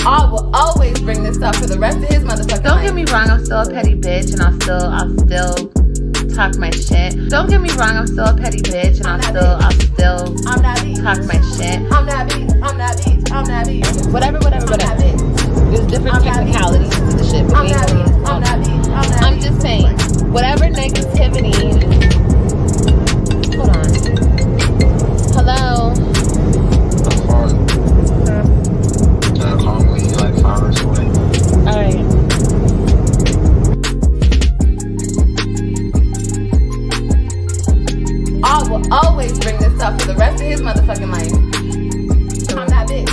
I will always bring this up for the rest of his motherfucking Don't life. get me wrong, I'm still a petty bitch, and I'll still talk my shit. Don't get me wrong, I'm still a petty bitch, and I'll still talk my shit. I'm that bitch. I'm that bitch. I'm that bitch. Whatever. There's different technicalities to the shit. But I'm that bitch. I'm that bitch. I'm that bitch. I'm just saying, whatever negativity. Hold on. Hello. Call me like 5 hours away. All right. I will always bring this up for the rest of his motherfucking life. I'm that bitch.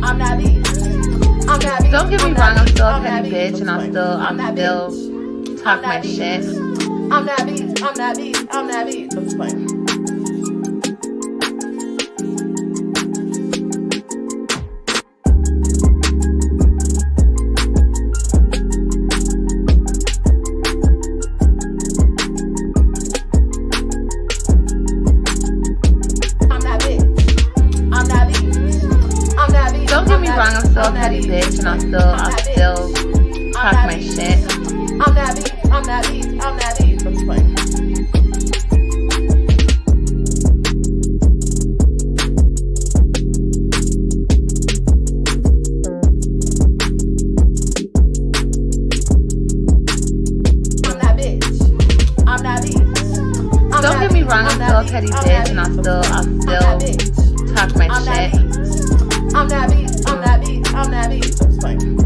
I'm that bitch. I'm that bitch. Don't get me wrong, I'm still a petty bitch, and I'll still talk my shit. I'm that bitch. I'm that bitch. I'm that bitch. I'm just playing. Don't get me wrong, I'm still a petty bitch, and I'll still talk my shit. I'm that bitch. I'm that bitch. I'm that bitch. I'm just playing. Don't get me wrong, I'm still a petty bitch, and I'll still talk my shit. I'm that bitch. I'm that bitch. I'm that bitch. I'm just playing.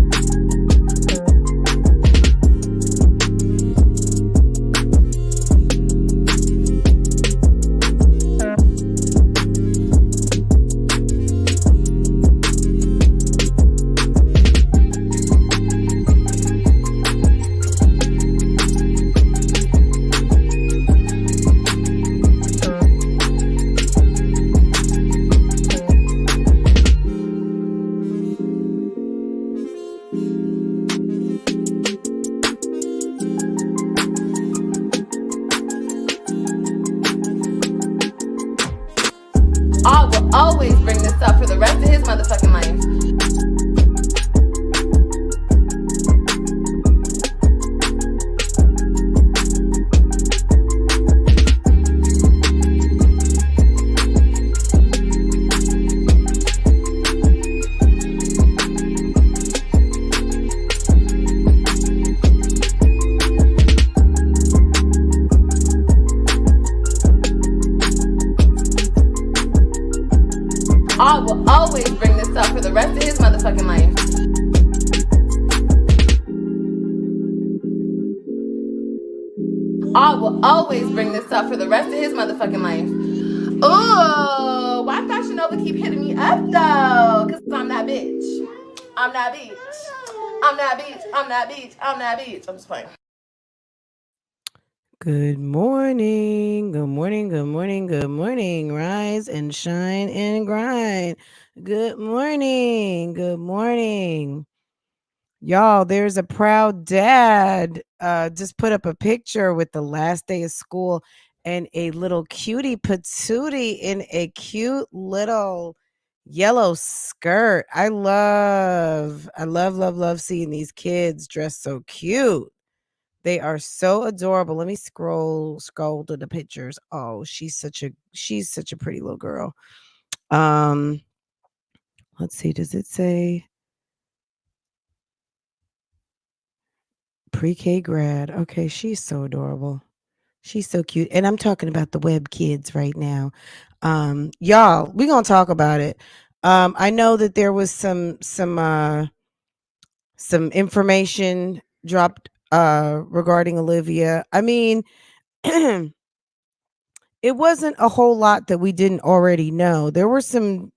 I will always bring this up for the rest of his motherfucking life. I will always bring this up for the rest of his motherfucking life. I will always bring this up for the rest of his motherfucking life. Ooh, why Fashion Nova keep hitting me up though? Cause I'm that bitch. I'm that bitch. I'm that bitch. I'm that bitch. I'm that bitch. I'm just playing. Good morning. Good morning. Good morning. Good morning. Rise and shine and grind. Good morning. Good morning. Y'all, there's a proud dad just put up a picture with the last day of school and a little cutie patootie in a cute little yellow skirt. I love seeing these kids dressed so cute. They are so adorable. Let me scroll to the pictures. Oh, she's such a pretty little girl. Let's see, does it say pre-K grad? Okay, she's so adorable. She's so cute. And I'm talking about the web kids right now. Y'all, we're gonna talk about it. I know that there was some information dropped regarding Olivia. I mean, it wasn't a whole lot that we didn't already know. There were some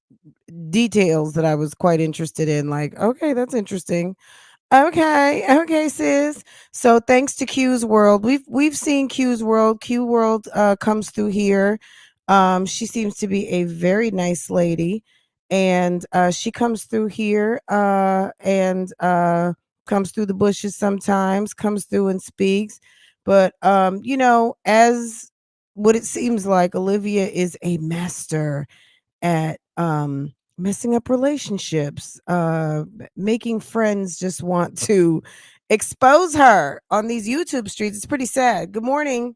details that I was quite interested in, like, okay, that's interesting. Okay, sis. So thanks to Q's World, we've seen Q's World. Q World comes through here. She seems to be a very nice lady, and she comes through here and comes through the bushes sometimes, comes through and speaks. But as what it seems like, Olivia is a master at messing up relationships, making friends just want to expose her on these YouTube streets. It's pretty sad. Good morning.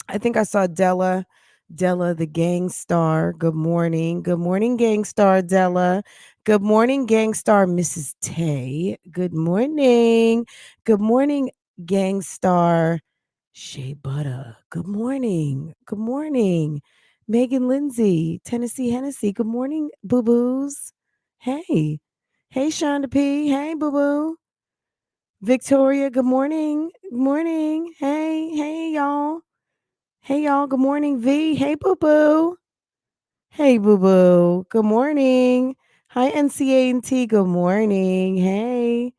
I think I saw Della. Della, the gang star. Good morning. Good morning, gang star Della. Good morning, gang star Mrs. Tay. Good morning. Good morning, gang star Shea Butter. Good morning. Good morning. Megan Lindsay, Tennessee Hennessy. Good morning, boo boos. Hey. Hey, Shonda P. Hey, boo boo. Victoria, good morning. Good morning. Hey, y'all. Hey, y'all. Good morning, V. Hey, boo boo. Hey, boo boo. Good morning. Hi, NCA&T. Good morning. Hey.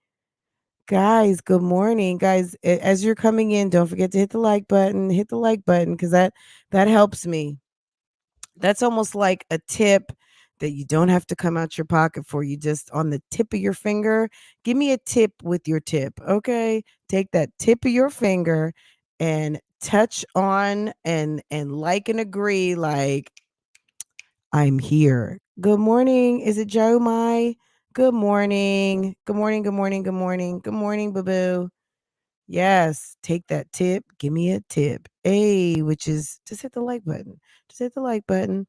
Guys, good morning. Guys, as you're coming in, don't forget to hit the like button. Hit the like button because that helps me. That's almost like a tip that you don't have to come out your pocket for. You just on the tip of your finger. Give me a tip with your tip. Okay. Take that tip of your finger and touch on and like and agree like I'm here. Good morning. Is it Joe Mai? Good morning. Good morning. Good morning. Good morning. Good morning, boo boo. Yes, take that tip. Give me a tip. Hey, which is just hit the like button. Just hit the like button.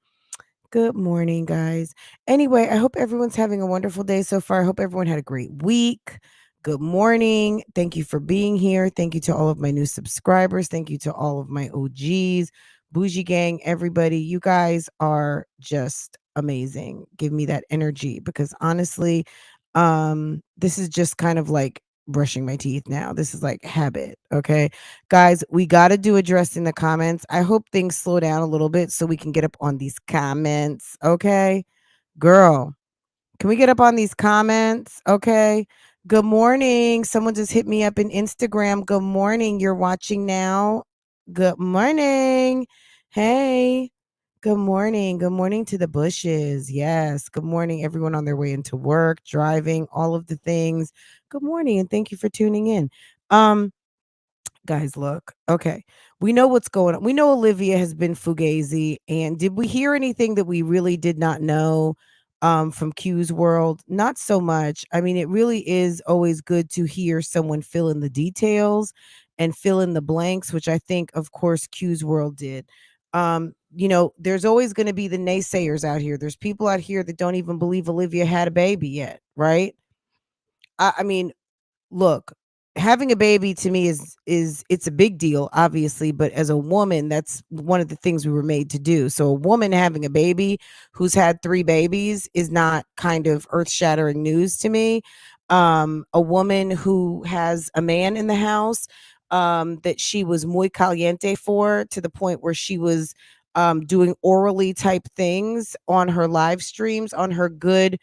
Good morning, guys. Anyway, I hope everyone's having a wonderful day so far. I hope everyone had a great week. Good morning. Thank you for being here. Thank you to all of my new subscribers. Thank you to all of my OGs, Bougie Gang, everybody. You guys are just amazing. Give me that energy because honestly, this is just kind of like brushing my teeth now. This is like habit. Okay. Guys, we got to do addressing the comments. I hope things slow down a little bit so we can get up on these comments. Okay. Girl, can we get up on these comments? Okay. Good morning. Someone just hit me up in Instagram. Good morning. You're watching now. Good morning. Hey. Good morning. Good morning to the bushes. Yes. Good morning, everyone on their way into work, driving, all of the things. Good morning and thank you for tuning in. Guys, look. Okay. We know what's going on. We know Olivia has been fugazi. And did we hear anything that we really did not know from Q's world? Not so much. I mean, it really is always good to hear someone fill in the details and fill in the blanks, which I think, of course, Q's world did. There's always going to be the naysayers out here. There's people out here that don't even believe Olivia had a baby yet, right? I mean, look, having a baby to me is it's a big deal, obviously, but as a woman, that's one of the things we were made to do. So a woman having a baby who's had 3 babies is not kind of earth-shattering news to me. A woman who has a man in the house that she was muy caliente for, to the point where she was doing orally type things on her live streams on her good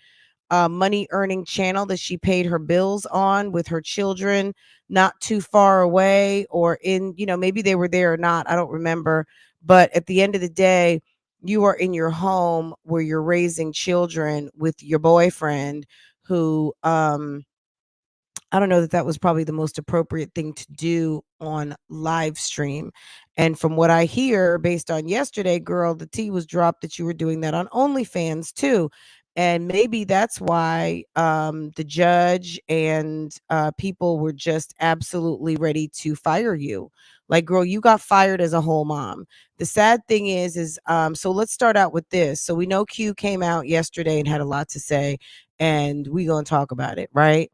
money earning channel that she paid her bills on with her children not too far away, or in, maybe they were there or not. I don't remember. But at the end of the day, you are in your home where you're raising children with your boyfriend who, I don't know that that was probably the most appropriate thing to do on live stream. And from what I hear, based on yesterday, girl, the tea was dropped that you were doing that on OnlyFans too. And maybe that's why the judge and people were just absolutely ready to fire you. Like, girl, you got fired as a whole mom. The sad thing is, so let's start out with this. So we know Q came out yesterday and had a lot to say, and we gonna talk about it, right?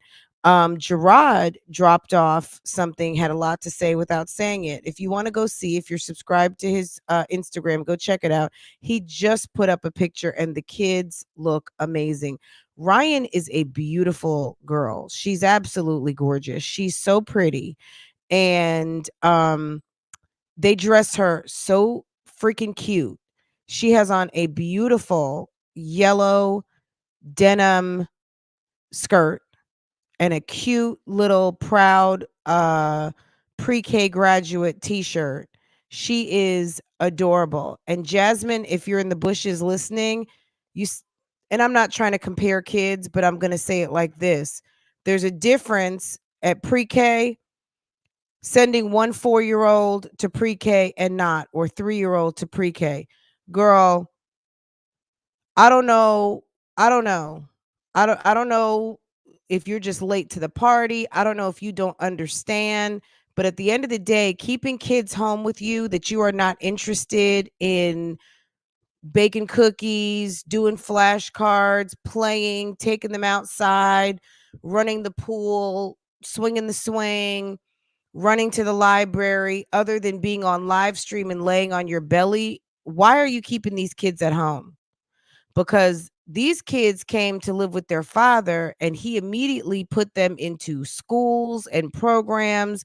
Gerard dropped off something, had a lot to say without saying it. If you want to go see, if you're subscribed to his Instagram, go check it out. He just put up a picture and the kids look amazing. Ryan is a beautiful girl. She's absolutely gorgeous. She's so pretty. And they dress her so freaking cute. She has on a beautiful yellow denim skirt and a cute little proud pre-K graduate t-shirt. She is adorable. And Jasmine, if you're in the bushes listening, and I'm not trying to compare kids, but I'm going to say it like this. There's a difference at pre-K sending one 4-year-old to pre-K and not, or 3-year-old to pre-K. Girl, I don't know. I don't know. I don't know if you're just late to the party. I don't know if you don't understand, but at the end of the day, keeping kids home with you that you are not interested in baking cookies, doing flashcards, playing, taking them outside, running the pool, swinging the swing, running to the library, other than being on live stream and laying on your belly. Why are you keeping these kids at home? Because these kids came to live with their father and he immediately put them into schools and programs,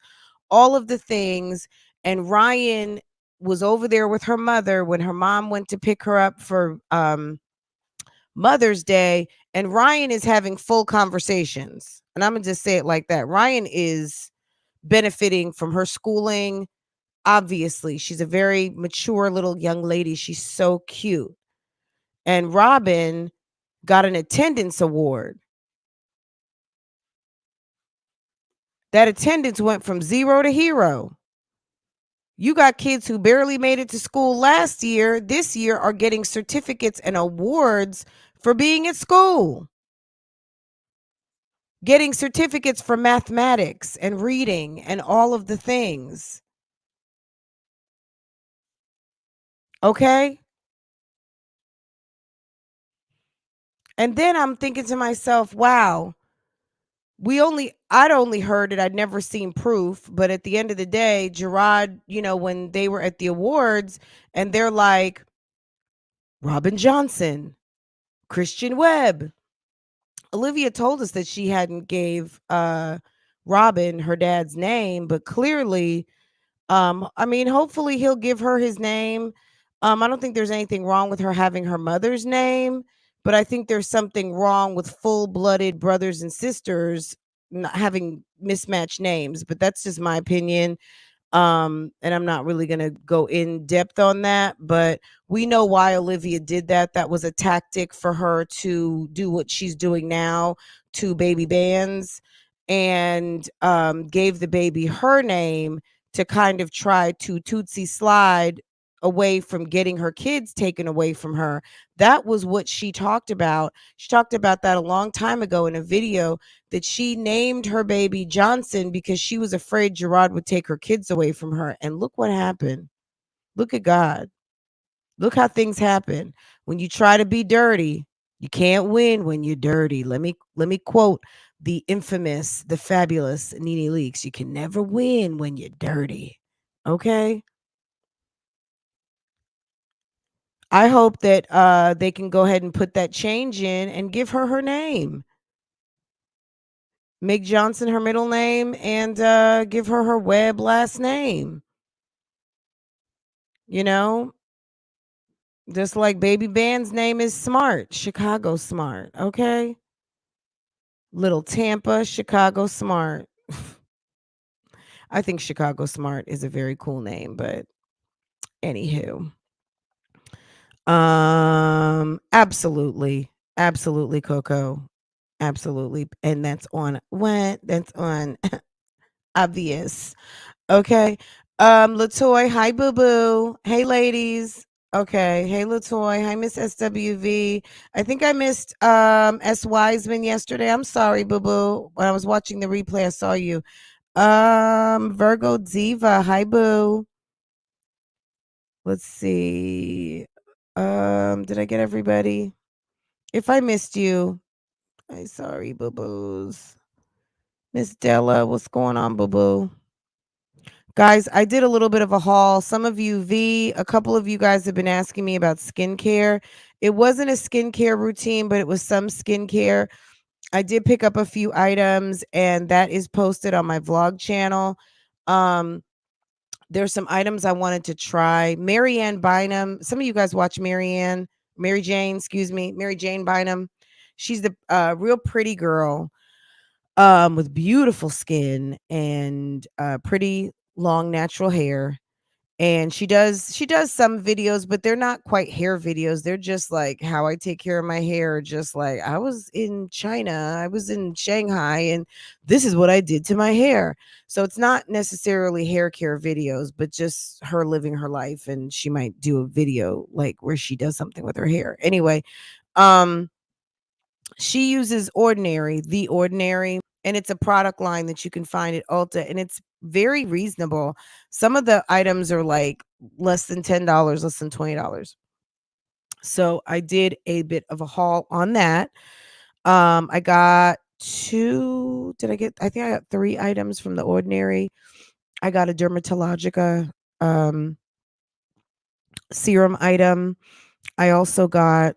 all of the things. And Ryan was over there with her mother when her mom went to pick her up for Mother's Day. And Ryan is having full conversations. And I'm going to just say it like that. Ryan is benefiting from her schooling. Obviously, she's a very mature little young lady. She's so cute. And Robin got an attendance award. That attendance went from 0 to hero. You got kids who barely made it to school last year, this year are getting certificates and awards for being at school. Getting certificates for mathematics and reading and all of the things. Okay? And then I'm thinking to myself, wow, I'd only heard it, I'd never seen proof, but at the end of the day, Gerard, when they were at the awards and they're like, Robin Johnson, Christian Webb. Olivia told us that she hadn't gave Robin her dad's name, but clearly, I mean, hopefully he'll give her his name. I don't think there's anything wrong with her having her mother's name, but I think there's something wrong with full-blooded brothers and sisters not having mismatched names, but that's just my opinion. And I'm not really going to go in depth on that, but we know why Olivia did that. That was a tactic for her to do what she's doing now to baby bands, and gave the baby her name to kind of try to tootsie slide away from getting her kids taken away from her. That was what she talked about. She talked about that a long time ago in a video, that she named her baby Johnson because she was afraid Gerard would take her kids away from her. And look what happened. Look at God. Look how things happen. When you try to be dirty, you can't win when you're dirty. Let me quote the infamous, the fabulous Nene Leakes. You can never win when you're dirty. Okay? I hope that they can go ahead and put that change in and give her her name. Make Johnson her middle name and give her her Webb last name. You know, just like Baby Band's name is Smart, Chicago Smart. Okay. Little Tampa, Chicago Smart. I think Chicago Smart is a very cool name, but anywho. Absolutely. Absolutely, Coco. Absolutely. And that's on when? That's on obvious. Okay. Latoy, hi boo boo. Hey ladies. Okay. Hey Latoy. Hi Miss SWV. I think I missed S Wiseman yesterday. I'm sorry, boo boo. When I was watching the replay, I saw you. Virgo Diva. Hi boo. Let's see. Did I get everybody? If I missed you, I'm sorry, boo boos. Miss Della, what's going on, boo boo? Guys, I did a little bit of a haul. Some of you, a couple of you guys have been asking me about skincare. It wasn't a skincare routine, but it was some skincare. I did pick up a few items, and that is posted on my vlog channel. There's some items I wanted to try. Marianne Bynum. Some of you guys watch Mary Jane Bynum. She's the real pretty girl with beautiful skin and pretty long natural hair. And she does some videos, but they're not quite hair videos. They're just like how I take care of my hair. Just like, I was in China, I was in Shanghai, and this is what I did to my hair. So it's not necessarily hair care videos, but just her living her life. And she might do a video like where she does something with her hair. Anyway, She uses Ordinary, The Ordinary, and it's a product line that you can find at Ulta, and it's very reasonable. Some of the items are like less than $10, less than $20. So I did a bit of a haul on that. I got two. Did I get? I think I got 3 items from The Ordinary. I got a Dermatologica um, serum item. I also got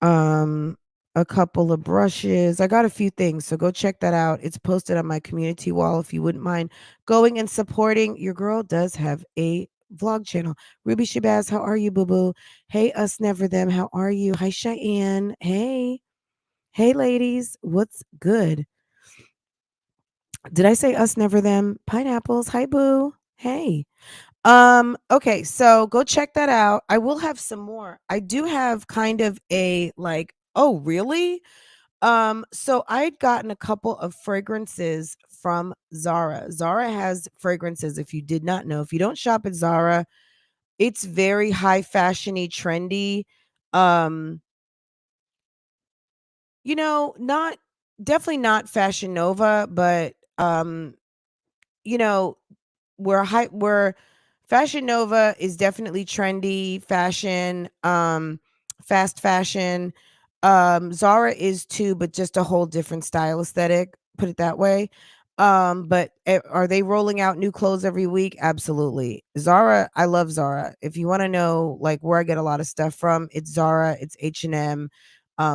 um a couple of brushes. I got a few things, so go check that out. It's posted on my community wall if you wouldn't mind going and supporting. Your girl does have a vlog channel. Ruby Shabazz, how are you, boo boo? Hey, us never them, how are you? Hi, Cheyenne. Hey. Hey, ladies. What's good? Did I say us never them? Pineapples. Hi, boo. Hey. Okay, so go check that out. I will have some more. I do have kind of a like, oh, really? So I'd gotten a couple of fragrances from Zara. Zara has fragrances, if you did not know. If you don't shop at Zara, it's very high fashiony, trendy. Um, not definitely not Fashion Nova, but you know, where Fashion Nova is definitely trendy fashion, fast fashion. Zara is too, but just a whole different style aesthetic, put it that way. But are they rolling out new clothes every week? Absolutely. Zara, I love Zara. If you want to know like where I get a lot of stuff from, it's Zara, it's H&M.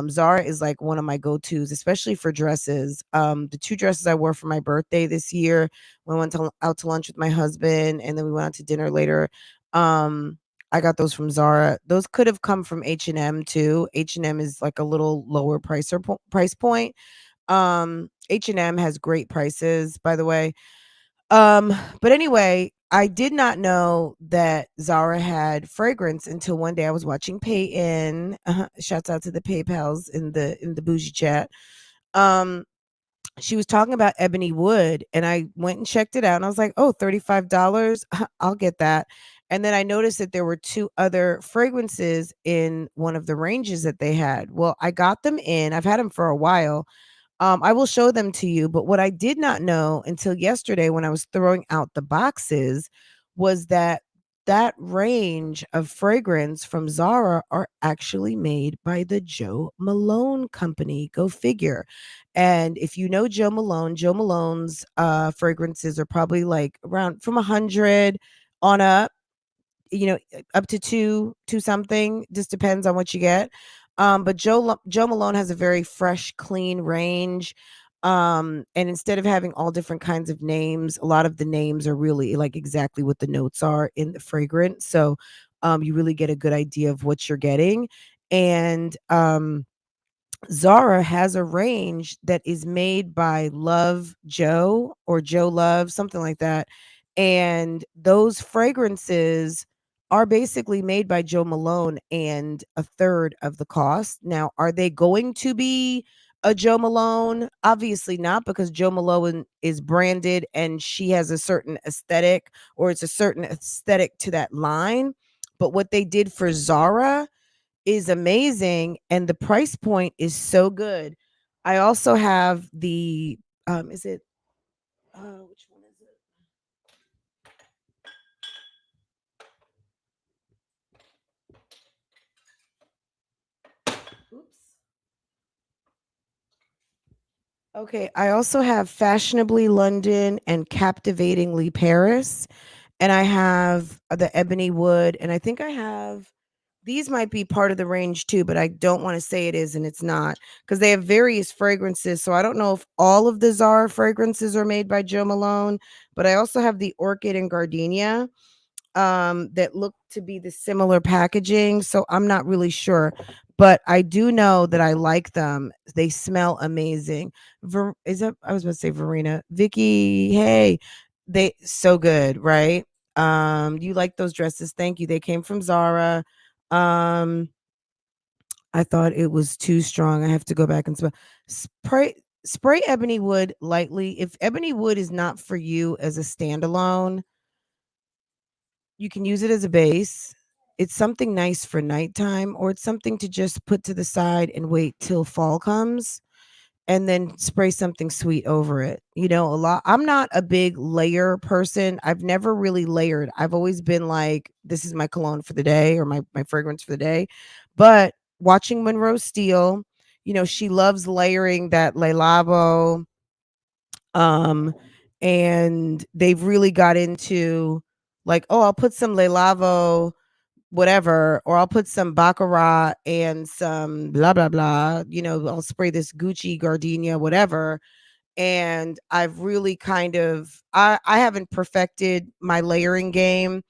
Zara is like one of my go-tos, especially for dresses. The 2 dresses I wore for my birthday this year, when I went out to lunch with my husband, and then we went out to dinner later. I got those from Zara. Those could have come from H&M too. H&M is like a little lower price point. H&M has great prices, by the way. But anyway, I did not know that Zara had fragrance until one day I was watching Peyton. Shouts out to the PayPals in the bougie chat. Um, she was talking about ebony wood, and I went and checked it out, and I was like, oh, $35. I'll get that. And then I noticed that there were 2 other fragrances in one of the ranges that they had. Well, I got them in. I've had them for a while. I will show them to you. But what I did not know until yesterday when I was throwing out the boxes was that that range of fragrance from Zara are actually made by the Joe Malone company. Go figure. And if you know Joe Malone's fragrances are probably like around from 100 on up, up to two something, just depends on what you get. But Joe Malone has a very fresh, clean range. And instead of having all different kinds of names, a lot of the names are really like exactly what the notes are in the fragrance. So you really get a good idea of what you're getting. And Zara has a range that is made by Love Joe or Joe Love, something like that. And those fragrances are basically made by Joe Malone and a third of the cost. Now, are they going to be a Joe Malone? Obviously not, because Joe Malone is branded and she has a certain aesthetic, or it's a certain aesthetic to that line. But what they did for Zara is amazing, and the price point is so good. I also have the is it which one is it? Oops. Okay, I also have Fashionably London and Captivatingly Paris, and I have the Ebony Wood, and I think I have these might be part of the range too, but I don't want to say it is and it's not, because they have various fragrances. So I don't know if all of the Zara fragrances are made by Joe Malone, but I also have the Orchid and Gardenia that look to be the similar packaging. So I'm not really sure, but I do know that I like them. They smell amazing. Is that, I was about to say Verena, Vicky. Hey, they so good, right? You like those dresses? Thank you. They came from Zara. Um, I thought it was too strong. I have to go back and spray ebony wood lightly. If ebony wood is not for you as a standalone, you can use it as a base. it's something nice for nighttime, or it's something to just put to the side and wait till fall comes and then spray something sweet over it. A lot. I'm not a big layer person. I've never really layered. I've always been like, this is my cologne for the day, or my fragrance for the day. But watching Monroe Steele, she loves layering that Le Labo, um and they've really got into, like, oh, I'll put some Le Lavo whatever, or I'll put some baccarat and some blah blah blah, I'll spray this Gucci gardenia whatever. And I've really kind of, I haven't perfected my layering game,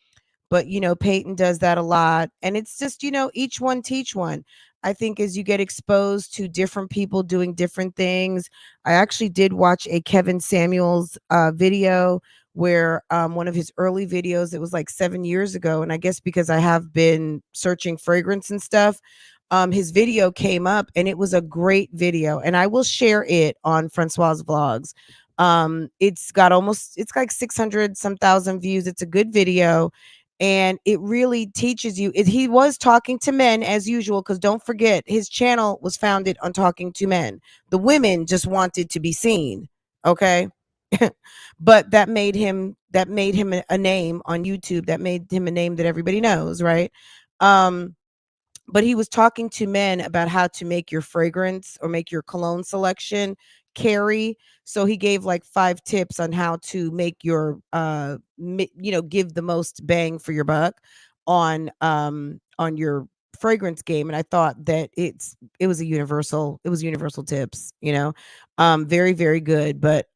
but Peyton does that a lot, and it's just, each one teach one. I think as you get exposed to different people doing different things. I actually did watch a Kevin Samuels video, where one of his early videos, it was like 7 years ago, and I guess because I have been searching fragrance and stuff, his video came up, and it was a great video, and I will share it on Francoise Vlogs. It's like 600 some thousand views. It's a good video, and it really teaches you. He was talking to men as usual, because don't forget, his channel was founded on talking to men. The women just wanted to be seen, okay? But that made him a name on YouTube. That made him a name that everybody knows, right? um but he was talking to men about how to make your fragrance or make your cologne selection carry. So he gave like 5 tips on how to make your give the most bang for your buck on your fragrance game. And I thought that it was universal tips, very, very good. But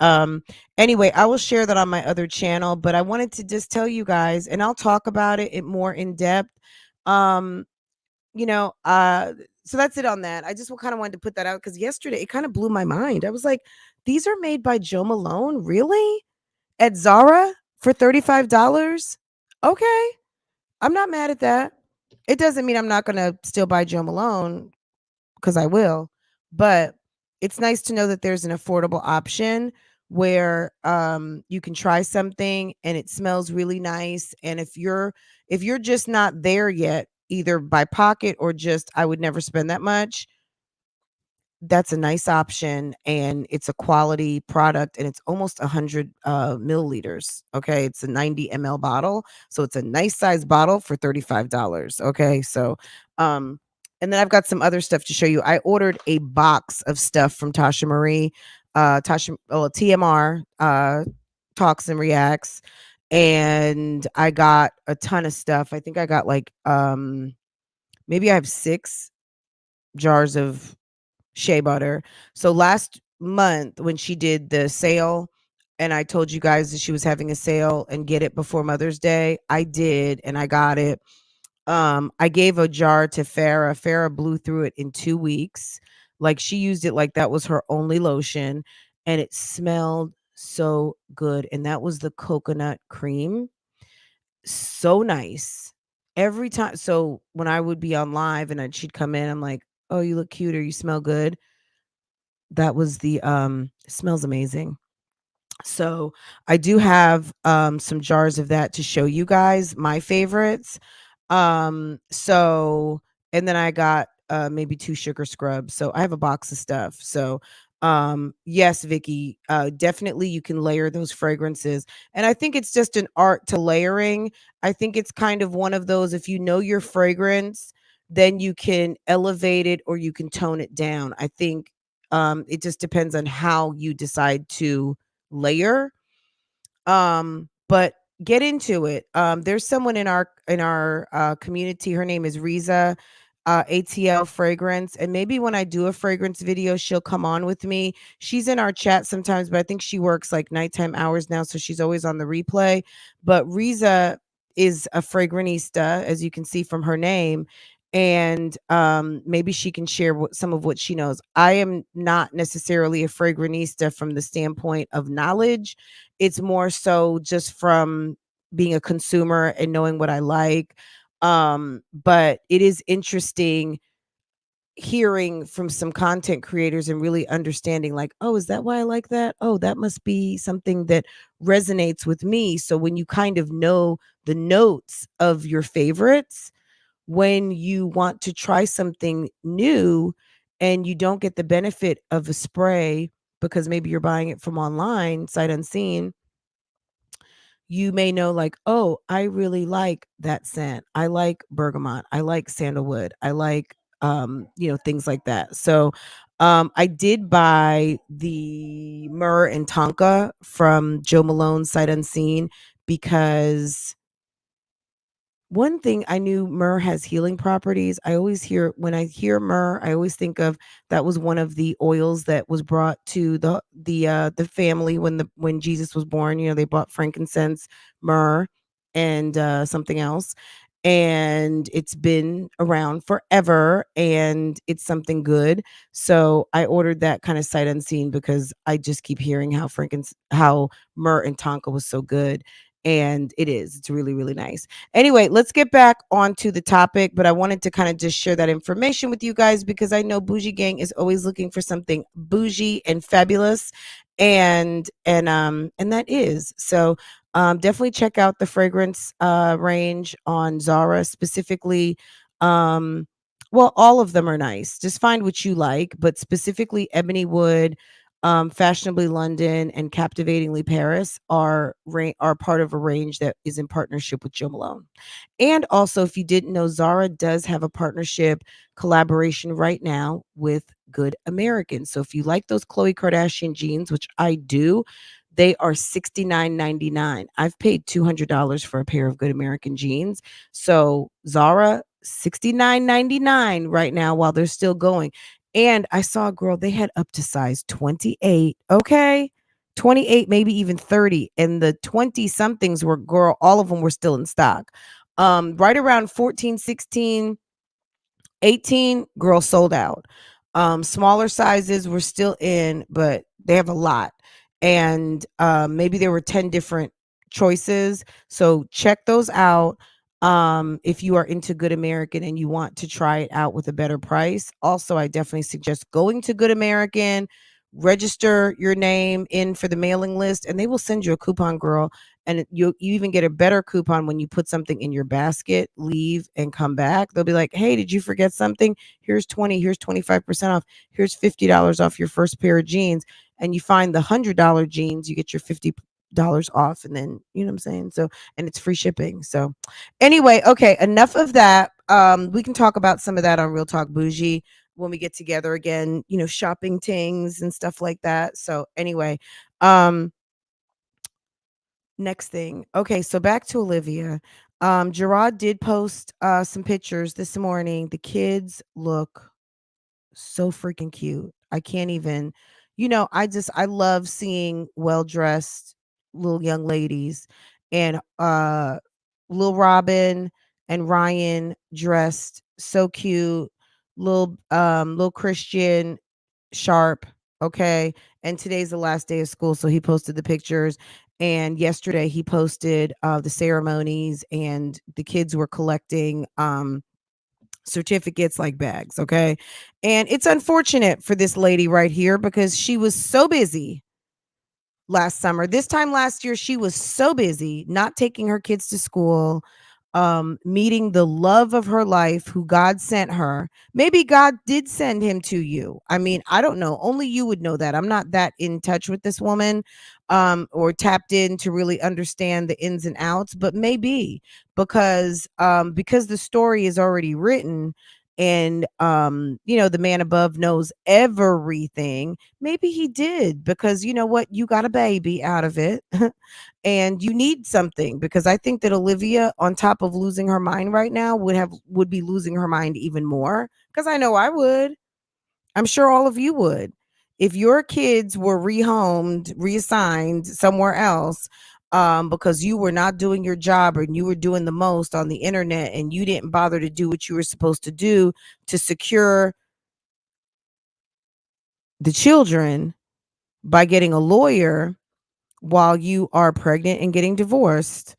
anyway, I will share that on my other channel, but I wanted to just tell you guys, and I'll talk about it more in depth. um you know, uh, so that's it on that. I just kind of wanted to put that out because yesterday it kind of blew my mind. I was like, these are made by Joe Malone, really? At Zara for $35? Okay. I'm not mad at that. It doesn't mean I'm not going to still buy Joe Malone, because I will. But it's nice to know that there's an affordable option where you can try something and it smells really nice. And if you're just not there yet, either by pocket or just I would never spend that much, that's a nice option, and it's a quality product, and it's almost 100 milliliters. Okay, it's a 90 ml bottle, so it's a nice size bottle for $35. Okay, so and then I've got some other stuff to show you. I ordered a box of stuff from Tasha Marie, TMR, Talks and Reacts, and I got a ton of stuff. I think I got like maybe I have 6 jars of shea butter. So last month when she did the sale, and I told you guys that she was having a sale and get it before Mother's Day, I did, and I got it. I gave a jar to Farah. Farah blew through it in 2 weeks. Like, she used it like that was her only lotion, and it smelled so good. And that was the coconut cream. So nice. Every time, so when I would be on live and she'd come in, I'm like, "Oh, you look cute, or you smell good." That was the smells amazing. So I do have some jars of that to show you guys my favorites. So, and then I got maybe 2 sugar scrubs. So I have a box of stuff. So yes, Vicky, definitely you can layer those fragrances. And I think it's just an art to layering. I think it's kind of one of those, if you know your fragrance, then you can elevate it or you can tone it down. I think it just depends on how you decide to layer. But get into it. There's someone in our community. Her name is Riza, ATL Fragrance, and maybe when I do a fragrance video, she'll come on with me. She's in our chat sometimes, but I think she works like nighttime hours now, so she's always on the replay. But Riza is a fragranista, as you can see from her name, and maybe she can share some of what she knows. I am not necessarily a fragranista from the standpoint of knowledge. It's more so just from being a consumer and knowing what I like. But it is interesting hearing from some content creators and really understanding, like, oh, is that why I like that? Oh, that must be something that resonates with me. So when you kind of know the notes of your favorites, when you want to try something new and you don't get the benefit of a spray because maybe you're buying it from online, sight unseen, you may know like, oh, I really like that scent. I like bergamot. I like sandalwood. I like things like that. So I did buy the myrrh and tonka from Joe Malone Sight Unseen because one thing I knew, myrrh has healing properties. I always hear when I hear myrrh, I always think of that was one of the oils that was brought to the family when Jesus was born. They bought frankincense, myrrh, and something else. And it's been around forever and it's something good. So I ordered that kind of sight unseen because I just keep hearing how myrrh and tonka was so good. And it is. It's really, really nice. Anyway, let's get back onto the topic, but I wanted to kind of just share that information with you guys because I know Bougie Gang is always looking for something bougie and fabulous, and that is so. Definitely check out the fragrance range on Zara specifically. Um, well, all of them are nice. Just find what you like, but specifically Ebony Wood, Fashionably London, and Captivatingly Paris are part of a range that is in partnership with Joe Malone. And also, if you didn't know, Zara does have a partnership collaboration right now with Good American. So if you like those Khloe Kardashian jeans, which I do, they are $69.99. I've paid $200 for a pair of Good American jeans. So Zara, $69.99 right now while they're still going. And I saw a girl, they had up to size 28. Okay. 28, maybe even 30. And the 20 somethings were, girl, all of them were still in stock. Right around 14, 16, 18, girl, sold out. Smaller sizes were still in, but they have a lot. And maybe there were 10 different choices. So check those out. If you are into Good American and you want to try it out with a better price. Also, I definitely suggest going to Good American, register your name in for the mailing list, and they will send you a coupon, girl. And you even get a better coupon when you put something in your basket, leave, and come back. They'll be like, hey, did you forget something? Here's 20, here's 25% off, here's $50 off your first pair of jeans. And you find the $100 jeans, you get your $50 off, and then you know what I'm saying. So, and it's free shipping. So anyway, okay, enough of that. We can talk about some of that on Real Talk Bougie when we get together again, shopping things and stuff like that. So anyway, next thing. Okay, so back to Olivia. Gerard did post some pictures this morning. The kids look so freaking cute. I can't even, I love seeing well-dressed little young ladies, and Lil Robin and Ryan dressed so cute. Little Christian sharp, okay? And today's the last day of school, so he posted the pictures. And yesterday he posted the ceremonies, and the kids were collecting certificates like bags, okay? And it's unfortunate for this lady right here because she was so busy last summer. This time last year, she was so busy not taking her kids to school, meeting the love of her life who God sent her. Maybe God did send him to you. I mean, I don't know. Only you would know that. I'm not that in touch with this woman, or tapped in to really understand the ins and outs, but maybe because the story is already written, and the man above knows everything. Maybe he did, because you know what, you got a baby out of it. And you need something, because I think that Olivia, on top of losing her mind right now, would be losing her mind even more, because I know I would. I'm sure all of you would. If your kids were rehomed, reassigned somewhere else, because you were not doing your job, and you were doing the most on the internet, and you didn't bother to do what you were supposed to do to secure the children by getting a lawyer while you are pregnant and getting divorced.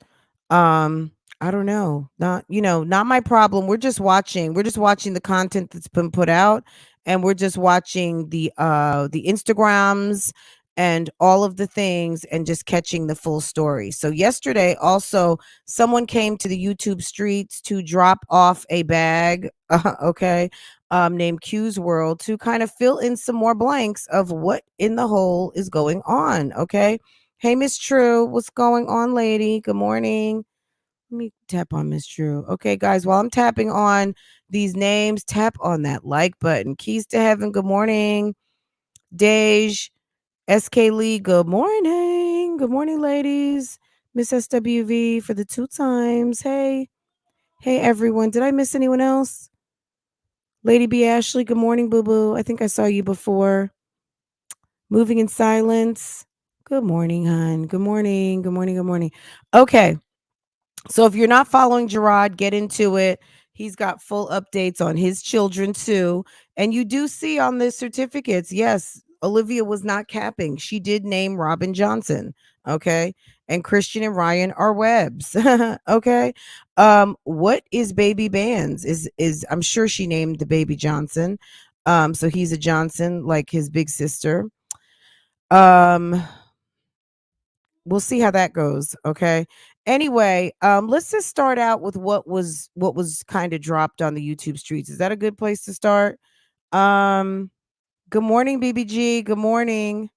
um I don't know, not my problem. We're just watching the content that's been put out, and we're just watching the Instagrams and all of the things and just catching the full story. So yesterday also someone came to the YouTube streets to drop off a bag, okay, named Q's World, to kind of fill in some more blanks of what in the hole is going on, okay? Hey, Miss True, what's going on, lady? Good morning. Let me tap on Miss True. Okay, guys, while I'm tapping on these names, tap on that like button. Keys to Heaven, good morning. Dej, SK Lee, good morning. Good morning, ladies. Miss SWV for the 2 times. Hey. Hey, everyone. Did I miss anyone else? Lady B. Ashley, good morning, boo boo. I think I saw you before. Moving in Silence. Good morning, hon. Good morning. Good morning. Good morning. Okay. So if you're not following Gerard, get into it. He's got full updates on his children too. And you do see on the certificates, yes, Olivia was not capping. She did name Robin Johnson. Okay. And Christian and Ryan are Webbs. Okay. What is Baby Bands? Is I'm sure she named the baby Johnson. So he's a Johnson, like his big sister. We'll see how that goes. Okay. Anyway, let's just start out with what was kind of dropped on the YouTube streets. Is that a good place to start? Good morning, BBG. Good morning.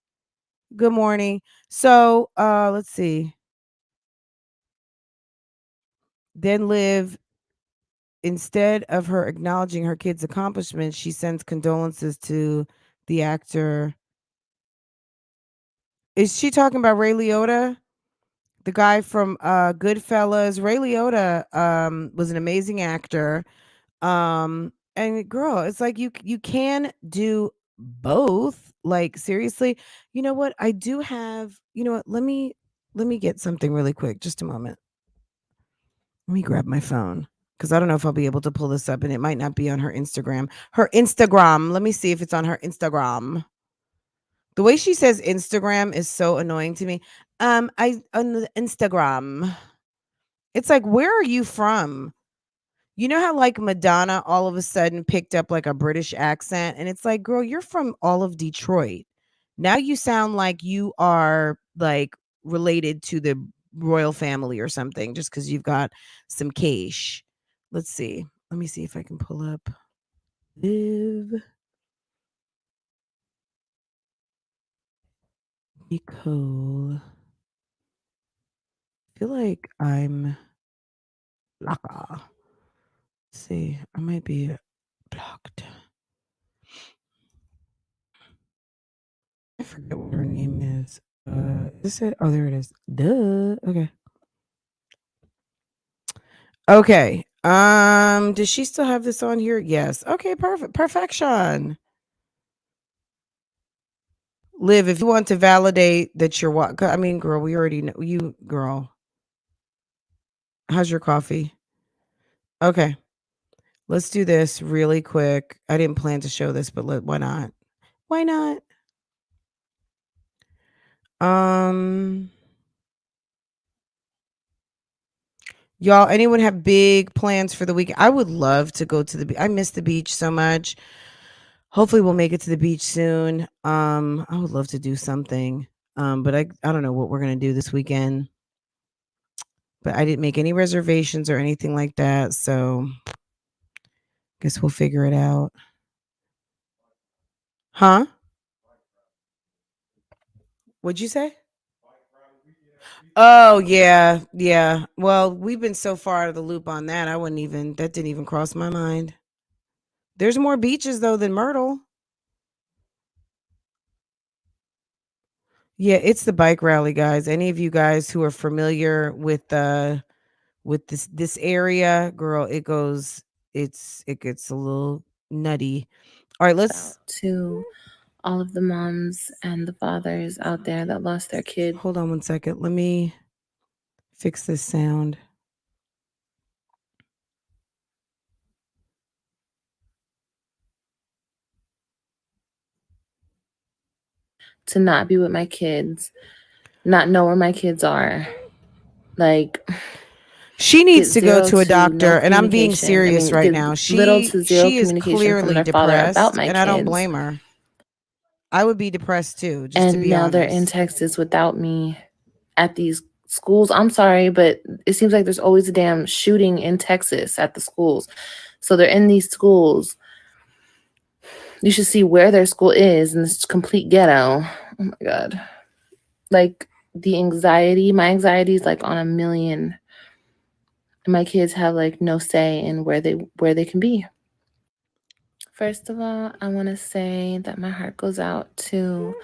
Good morning. So let's see. Then Liv, instead of her acknowledging her kid's accomplishments, she sends condolences to the actor. Is she talking about Ray Liotta? The guy from Goodfellas. Ray Liotta was an amazing actor. And girl, it's like you can do both. Like seriously, you know what? I do have, you know what? Let me get something really quick. Just a moment. Let me grab my phone because I don't know if I'll be able to pull this up, and it might not be on her Instagram. Her Instagram. Let me see if it's on her Instagram. The way she says Instagram is so annoying to me. I on the Instagram. It's like, where are you from? You know how like Madonna all of a sudden picked up like a British accent, and it's like, girl, you're from all of Detroit. Now you sound like you are like related to the royal family or something just because you've got some cash. Let's see. Let me see if I can pull up Viv Nicole. I feel like I'm Laka. See, I might be blocked. I forget what her name is. Is it? Oh, there it is. Duh. Okay. Okay. Does she still have this on here? Yes. Okay, perfect. Perfection. Liv, if you want to validate that you're what, I mean, girl, we already know you, girl. How's your coffee? Okay. Let's do this really quick. I didn't plan to show this, but why not? Why not? Y'all, anyone have big plans for the week? I would love to go to the beach. I miss the beach so much. Hopefully we'll make it to the beach soon. I would love to do something. But I don't know what we're gonna do this weekend. But I didn't make any reservations or anything like that. So guess we'll figure it out. Huh? What'd you say? Oh yeah, yeah. Well, we've been so far out of the loop on that. That didn't even cross my mind. There's more beaches though than Myrtle. Yeah, it's the bike rally, guys. Any of you guys who are familiar with this area, girl, it gets a little nutty. All right, let's To all of the moms and the fathers out there that lost their kids. hold on one second. Let me fix this sound. To not be with my kids, not know where my kids are. Like, she needs to go to a doctor, and I'm being serious right now. She is clearly depressed, and I don't blame her. I would be depressed too, just to And be now they're in honest. Texas without me at these schools. I'm sorry, but it seems like there's always a damn shooting in Texas at the schools. So they're in these schools. You should see where their school is in this complete ghetto. Oh my God. Like the anxiety, my anxiety is like on a million. My kids have like no say in where they can be. First of all, I want to say that my heart goes out to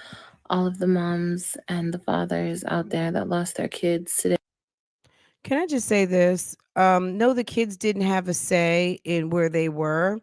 all of the moms and the fathers out there that lost their kids today. Can I just say this? No, the kids didn't have a say in where they were,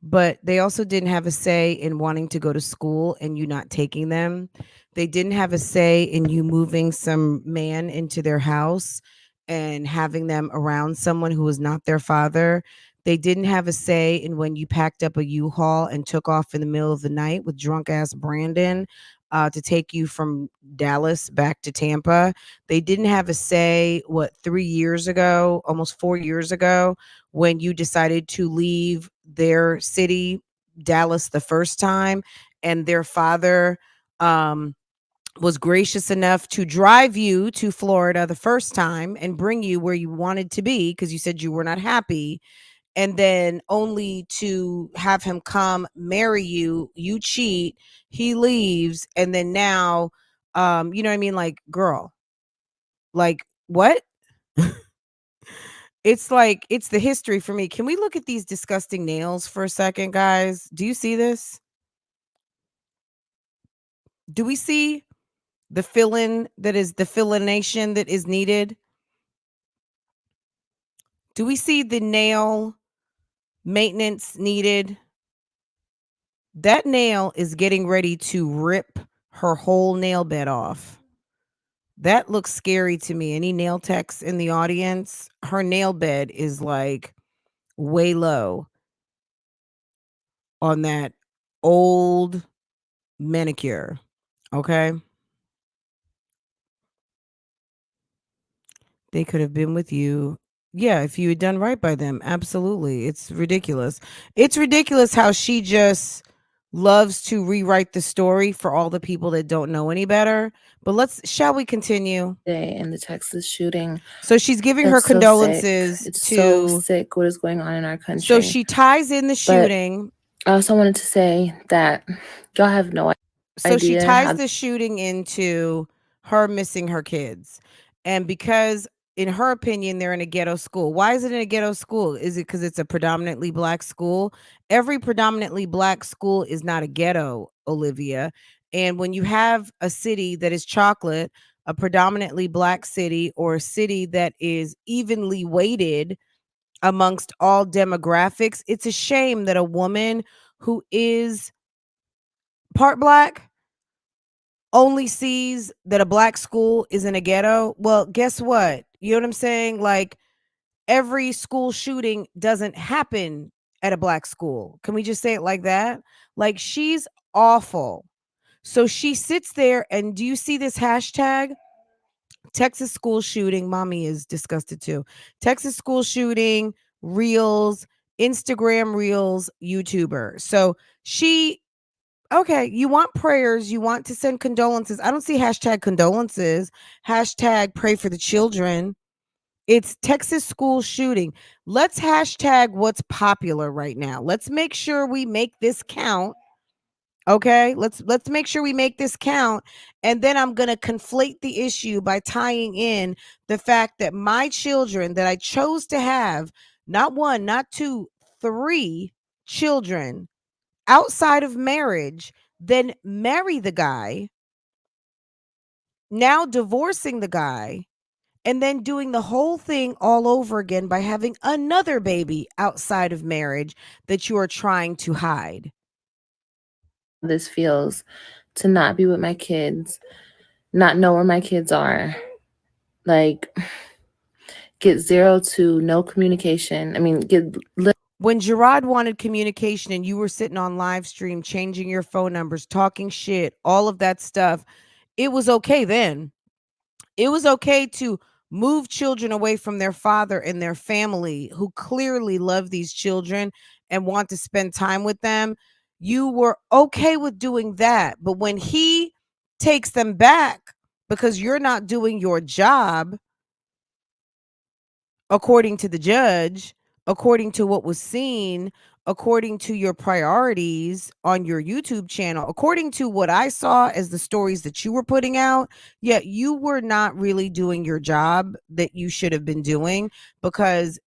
but they also didn't have a say in wanting to go to school and you not taking them. They didn't have a say in you moving some man into their house and having them around someone who was not their father. They didn't have a say in when you packed up a U-Haul and took off in the middle of the night with drunk ass Brandon to take you from Dallas back to Tampa. They didn't have a say, 3 years ago, almost 4 years ago, when you decided to leave their city, Dallas, the first time, and their father was gracious enough to drive you to Florida the first time and bring you where you wanted to be because you said you were not happy. And then only to have him come marry you, you cheat, he leaves, and then now, you know what I mean? Like, girl, like, what? It's like, it's the history for me. Can we look at these disgusting nails for a second, guys? Do you see this? Do we see the fill-in that is the fillination that is needed? Do we see the nail maintenance needed? That nail is getting ready to rip her whole nail bed off. That looks scary to me. Any nail techs in the audience? Her nail bed is like way low on that old manicure. Okay. They could have been with you. Yeah, if you had done right by them. Absolutely. It's ridiculous. It's ridiculous how she just loves to rewrite the story for all the people that don't know any better. But shall we continue? Today in the Texas shooting. So she's giving her It's so sick. condolences It's to so sick what is going on in our country. So she ties in the But shooting. I also wanted to say that y'all have no idea. So she ties the shooting into her missing her kids. And because, in her opinion, they're in a ghetto school. Why is it in a ghetto school? Is it because it's a predominantly black school? Every predominantly black school is not a ghetto, Olivia. And when you have a city that is chocolate, a predominantly black city, or a city that is evenly weighted amongst all demographics, it's a shame that a woman who is part black only sees that a black school is in a ghetto. Well, guess what? You know what I'm saying? Like, every school shooting doesn't happen at a black school. Can we just say it like that? Like, she's awful. So she sits there, and do you see this hashtag? Texas school shooting. Mommy is disgusted too. Texas school shooting, reels, Instagram reels, YouTuber. So she, okay, you want prayers, you want to send condolences. I don't see hashtag condolences, hashtag pray for the children. It's Texas school shooting. Let's hashtag what's popular right now. Let's make sure we make this count. Okay, let's make sure we make this count. And then I'm going to conflate the issue by tying in the fact that my children that I chose to have, not one, not two, 3 children outside of marriage, then marry the guy, now divorcing the guy, and then doing the whole thing all over again by having another baby outside of marriage that you are trying to hide. This feels to not be with my kids, not know where my kids are, like get 0 to no communication. I mean, when Gerard wanted communication and you were sitting on live stream, changing your phone numbers, talking shit, all of that stuff, it was okay then. It was okay to move children away from their father and their family who clearly love these children and want to spend time with them. you were okay with doing that. But when he takes them back because you're not doing your job according to the judge, according to what was seen, according to your priorities on your YouTube channel, according to what I saw as the stories that you were putting out, yet you were not really doing your job that you should have been doing, because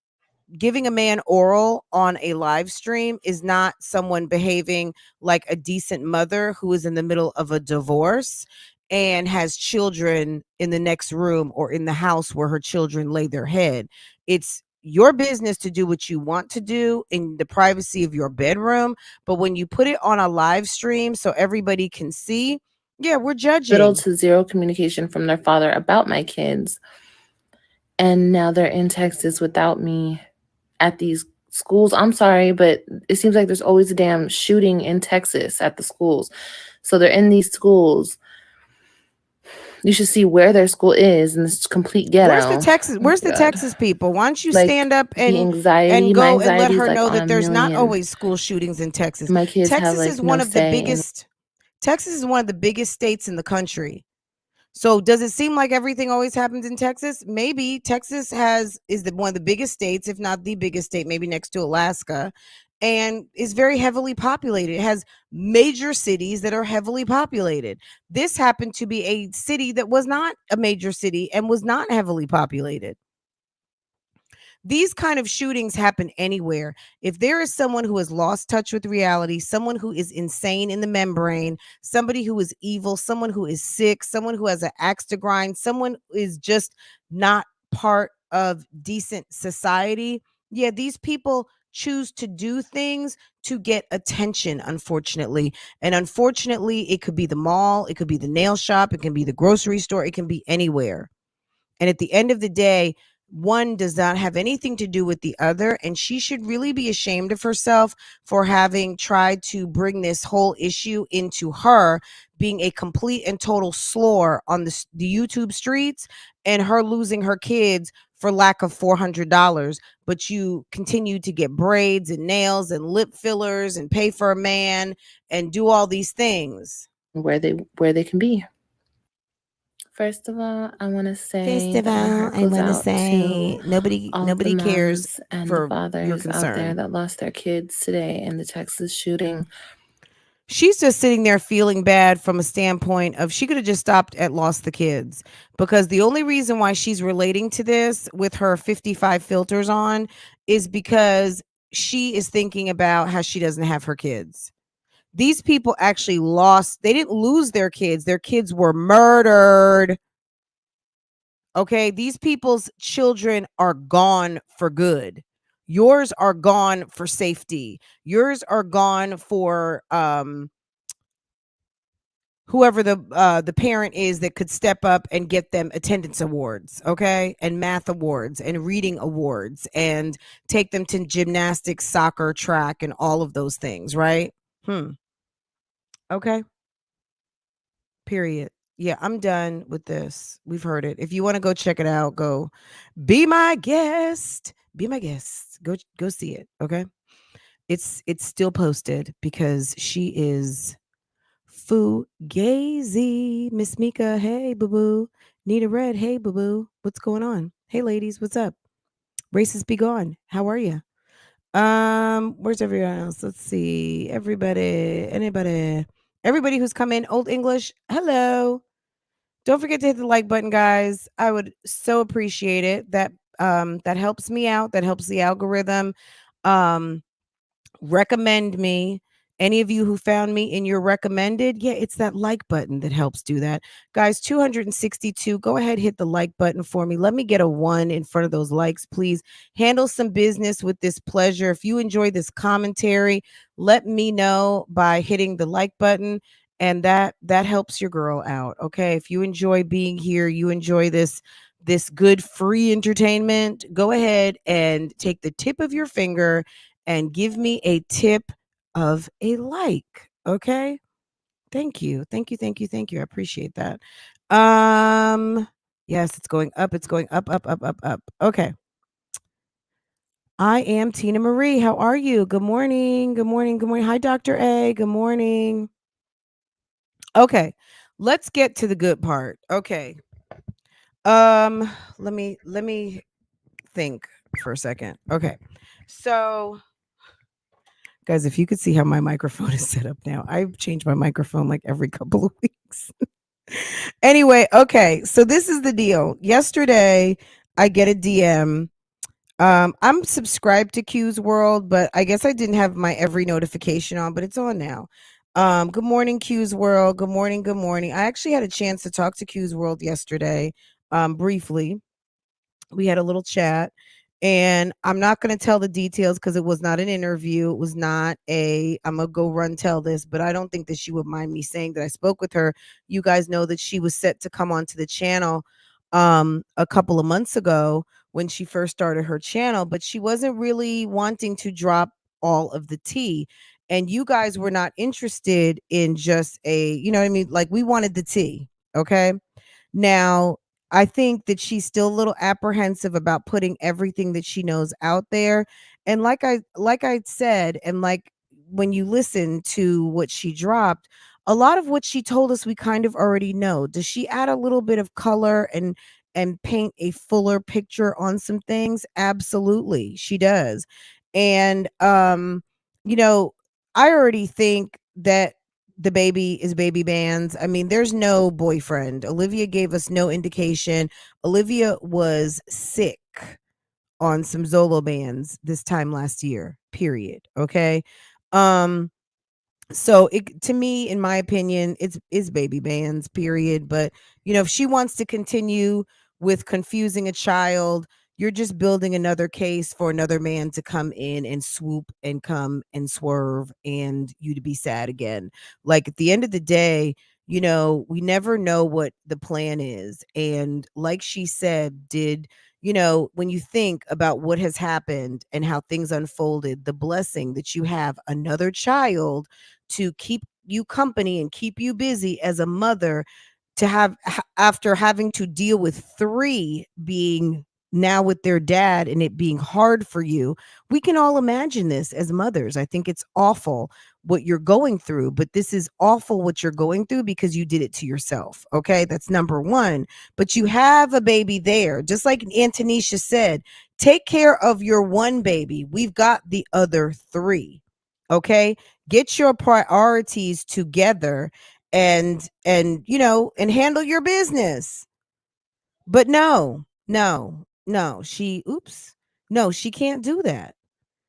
giving a man oral on a live stream is not someone behaving like a decent mother who is in the middle of a divorce and has children in the next room or in the house where her children lay their head. It's your business to do what you want to do in the privacy of your bedroom, but when you put it on a live stream so everybody can see, yeah, we're judging. Little to zero communication from their father about my kids. And now they're in Texas without me at these schools. I'm sorry, but it seems like there's always a damn shooting in Texas at the schools. So they're in these schools. You should see where their school is in this complete ghetto. Where's the Texas? Where's the Texas people? Why don't you stand up and go and let her know that there's not always school shootings in Texas? My kids Texas have, like, is one no of the say biggest. Texas is one of the biggest states in the country. So does it seem like everything always happens in Texas? Maybe Texas is one of the biggest states, if not the biggest state, maybe next to Alaska, and is very heavily populated. It has major cities that are heavily populated. This happened to be a city that was not a major city and was not heavily populated. These kind of shootings happen anywhere. If there is someone who has lost touch with reality, someone who is insane in the membrane, somebody who is evil, someone who is sick, someone who has an axe to grind, someone who is just not part of decent society, yeah, these people choose to do things to get attention, unfortunately. And unfortunately, it could be the mall, it could be the nail shop, it can be the grocery store, it can be anywhere. And at the end of the day, one does not have anything to do with the other. And she should really be ashamed of herself for having tried to bring this whole issue into her being a complete and total slore on the YouTube streets, and her losing her kids for lack of $400. But you continue to get braids and nails and lip fillers and pay for a man and do all these things. Where they can be. First of all, I want to say that my heart goes out to nobody cares and for the fathers your out there concern that lost their kids today in the Texas shooting. She's just sitting there feeling bad from a standpoint of she could have just stopped at lost the kids, because the only reason why she's relating to this with her 55 filters on is because she is thinking about how she doesn't have her kids. These people actually they didn't lose their kids. Their kids were murdered. Okay, these people's children are gone for good. Yours are gone for safety. Yours are gone for whoever the parent is that could step up and get them attendance awards, okay, and math awards and reading awards and take them to gymnastics, soccer, track, and all of those things, right? Okay. Period. Yeah, I'm done with this. We've heard it. If you want to go check it out, go be my guest. Be my guest. Go see it. Okay. It's still posted because she is fugazi. Miss Mika, hey boo boo. Nita Red, hey boo boo. What's going on? Hey ladies, what's up? Races be gone. How are you? Where's everyone else? Let's see. Everybody who's come in, Old English, hello. Don't forget to hit the like button, guys. I would so appreciate it. That helps me out. That helps the algorithm. Recommend me. Any of you who found me in your recommended, yeah, it's that like button that helps do that. Guys, 262, go ahead, hit the like button for me. Let me get a 1 in front of those likes, please. Handle some business with this pleasure. If you enjoy this commentary, let me know by hitting the like button, and that helps your girl out. Okay, if you enjoy being here, you enjoy this good free entertainment, go ahead and take the tip of your finger and give me a tip of a like. Okay, thank you. I appreciate that. Yes, it's going up, up. Okay, I am Tina Marie. How are you? Good morning. Good morning. Good morning. Hi, Dr. A. Good morning. Okay, let's get to the good part. Okay. Let me think for a second. Okay. So, guys, if you could see how my microphone is set up now. I've changed my microphone like every couple of weeks. Anyway, okay. So this is the deal. Yesterday, I get a DM. I'm subscribed to Q's World, but I guess I didn't have my every notification on, but it's on now. Good morning, Q's World. Good morning. Good morning. I actually had a chance to talk to Q's World yesterday, briefly. We had a little chat, and I'm not going to tell the details because it was not an interview. It was not I'm going to go run tell this, but I don't think that she would mind me saying that I spoke with her. You guys know that she was set to come onto the channel a couple of months ago when she first started her channel, but she wasn't really wanting to drop all of the tea. And you guys were not interested in just you know what I mean? Like, we wanted the tea. Okay. Now, I think that she's still a little apprehensive about putting everything that she knows out there. And like I said, and like when you listen to what she dropped, a lot of what she told us we kind of already know. Does she add a little bit of color and paint a fuller picture on some things? Absolutely, she does. And you know, I already think that the baby is baby bands. I mean, there's no boyfriend. Olivia gave us no indication. Olivia was sick on some Zolo bands this time last year, period. Okay. Um, so it, to me, in my opinion, it's is baby bands, period. But if she wants to continue with confusing a child, you're just building another case for another man to come in and swoop and come and swerve and you to be sad again. Like, at the end of the day, we never know what the plan is. And like she said, when you think about what has happened and how things unfolded, the blessing that you have another child to keep you company and keep you busy as a mother, to have after having to deal with 3 being now with their dad and it being hard for you. We can all imagine this as mothers. I think it's awful what you're going through, but this is awful what you're going through because you did it to yourself. Okay, that's number 1. But you have a baby there, just like Antonisha said. Take care of your one baby, we've got the other 3. Okay, get your priorities together and handle your business. But no, she can't do that.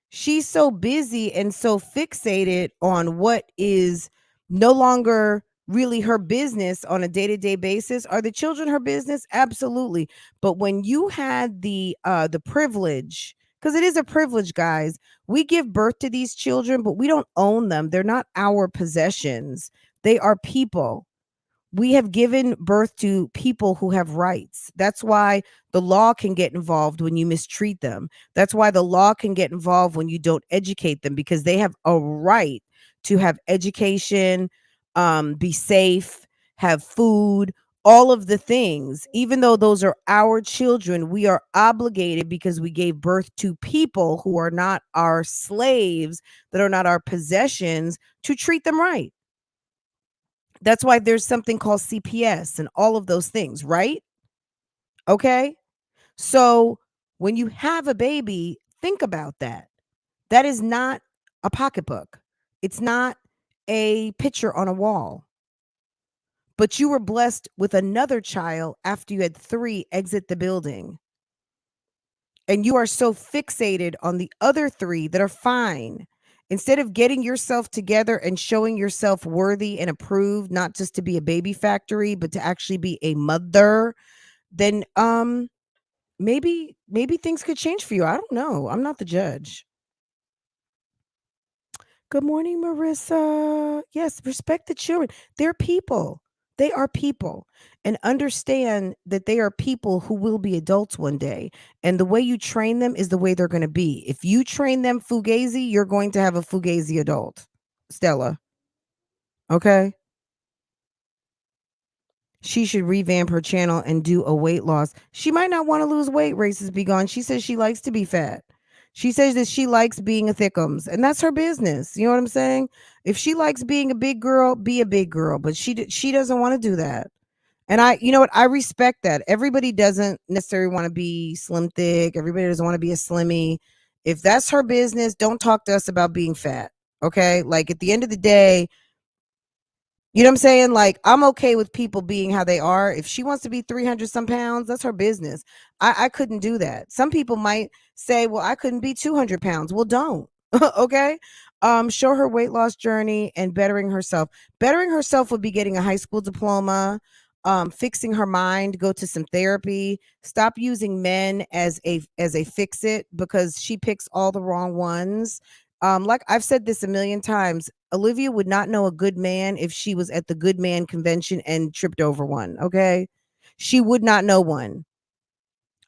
She's so busy and so fixated on what is no longer really her business on a day-to-day basis. Are the children her business? Absolutely. But when you had the privilege, because it is a privilege, guys, we give birth to these children, but we don't own them. They're not our possessions. They are people. We have given birth to people who have rights. That's why the law can get involved when you mistreat them. That's why the law can get involved when you don't educate them, because they have a right to have education, be safe, have food, all of the things. Even though those are our children, we are obligated, because we gave birth to people who are not our slaves, that are not our possessions, to treat them right. That's why there's something called CPS and all of those things, right? Okay. So when you have a baby, think about that. That is not a pocketbook. It's not a picture on a wall. But you were blessed with another child after you had 3 exit the building. And you are so fixated on the other 3 that are fine. Instead of getting yourself together and showing yourself worthy and approved, not just to be a baby factory, but to actually be a mother, then maybe things could change for you. I don't know. I'm not the judge. Good morning, Marissa. Yes, respect the children. They're people. They are people. And understand that they are people who will be adults one day. And the way you train them is the way they're going to be. If you train them fugazi, you're going to have a fugazi adult. Stella. Okay? She should revamp her channel and do a weight loss. She might not want to lose weight, races be gone. She says she likes to be fat. She says that she likes being a thickums, and that's her business. You know what I'm saying? If she likes being a big girl, be a big girl, but she doesn't want to do that. And you know what? I respect that. Everybody doesn't necessarily want to be slim thick. Everybody doesn't want to be a slimmy. If that's her business, don't talk to us about being fat. Okay? Like at the end of the day, you know what I'm saying? Like, I'm okay with people being how they are. If she wants to be 300 some pounds, that's her business. I couldn't do that. Some people might say, well, I couldn't be 200 pounds. Well, don't. Okay. Show her weight loss journey and bettering herself. Bettering herself would be getting a high school diploma, fixing her mind, go to some therapy, stop using men as a fix it, because she picks all the wrong ones. Like I've said this a million times, Olivia would not know a good man if she was at the good man convention and tripped over one. Okay. She would not know one.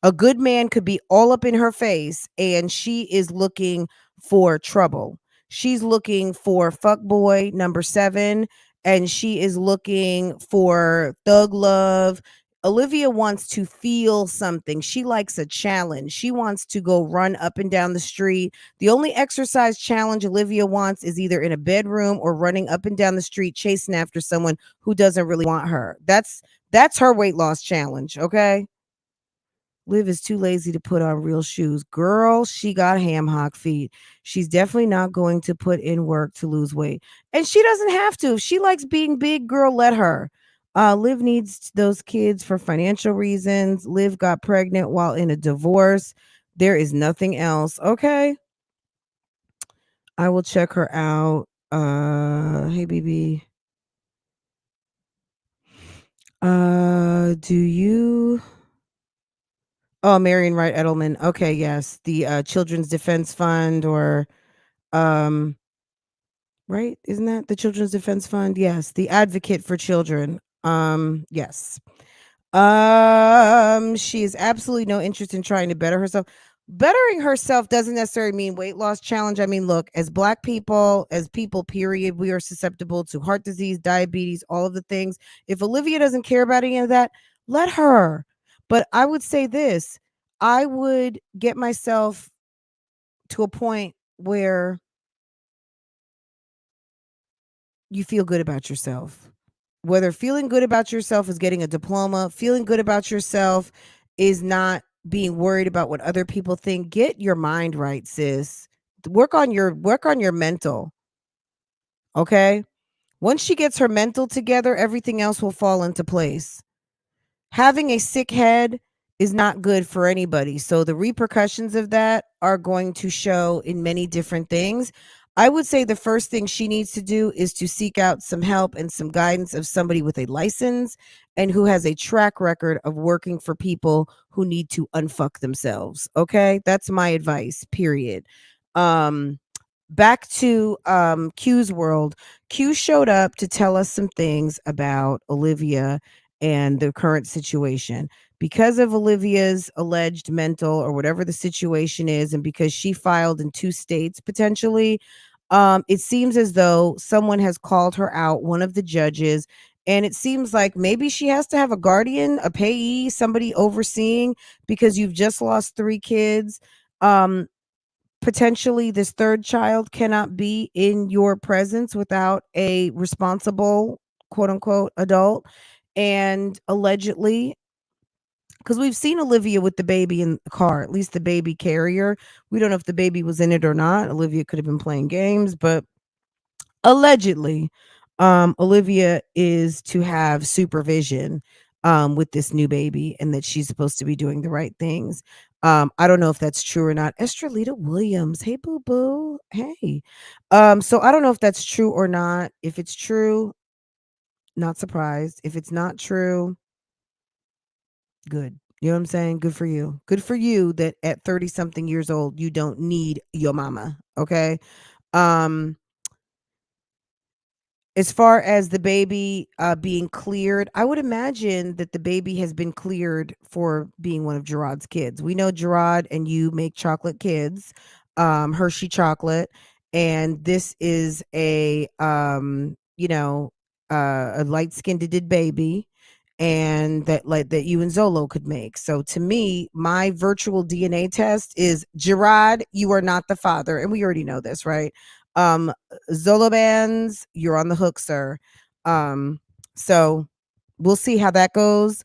A good man could be all up in her face and she is looking for trouble. She's looking for fuckboy number 7 and she is looking for thug love. Olivia wants to feel something. She likes a challenge. She wants to go run up and down the street. The only exercise challenge Olivia wants is either in a bedroom or running up and down the street chasing after someone who doesn't really want her. That's her weight loss challenge, okay? Liv is too lazy to put on real shoes. Girl, she got ham hock feet. She's definitely not going to put in work to lose weight. And she doesn't have to. If she likes being big, girl, let her. Liv needs those kids for financial reasons. Liv got pregnant while in a divorce. There is nothing else. Okay. I will check her out. Hey, BB. Do you... Oh, Marion Wright Edelman. Okay, yes. The Children's Defense Fund, or right? Isn't that the Children's Defense Fund? Yes, the Advocate for Children. Yes. She has absolutely no interest in trying to better herself. Bettering herself doesn't necessarily mean weight loss challenge. I mean, look, as Black people, as people, period, we are susceptible to heart disease, diabetes, all of the things. If Olivia doesn't care about any of that, let her. But I would say this, I would get myself to a point where you feel good about yourself. Whether feeling good about yourself is getting a diploma, feeling good about yourself is not being worried about what other people think. Get your mind right, sis. Work on your mental. Okay? Once she gets her mental together, everything else will fall into place. Having a sick head is not good for anybody. So the repercussions of that are going to show in many different things. I would say the first thing she needs to do is to seek out some help and some guidance of somebody with a license and who has a track record of working for people who need to unfuck themselves. Okay? That's my advice, period. Back to Q's world. Q showed up to tell us some things about Olivia and the current situation. Because of Olivia's alleged mental or whatever the situation is, and because she filed in 2 states potentially, it seems as though someone has called her out, one of the judges, and it seems like maybe she has to have a guardian, a payee, somebody overseeing, because you've just lost 3 kids. Potentially this 3rd child cannot be in your presence without a responsible, quote unquote, adult. And allegedly, because we've seen Olivia with the baby in the car, at least the baby carrier. We don't know if the baby was in it or not. Olivia could have been playing games, but allegedly, Olivia is to have supervision with this new baby, and that she's supposed to be doing the right things. I don't know if that's true or not. Estrelita Williams, hey boo boo, hey. So I don't know if that's true or not. If it's true, not surprised. If it's not true, good. You know what I'm saying? Good for you. Good for you that at 30 something years old, you don't need your mama. Okay. As far as the baby being cleared, I would imagine that the baby has been cleared for being one of Gerard's kids. We know Gerard and you make chocolate kids, Hershey chocolate, and this is a a light skinned baby, and that you and Zolo could make. So to me, my virtual DNA test is Gerard, you are not the father, and we already know this, right? Zolo Bands, you're on the hook, sir. So we'll see how that goes.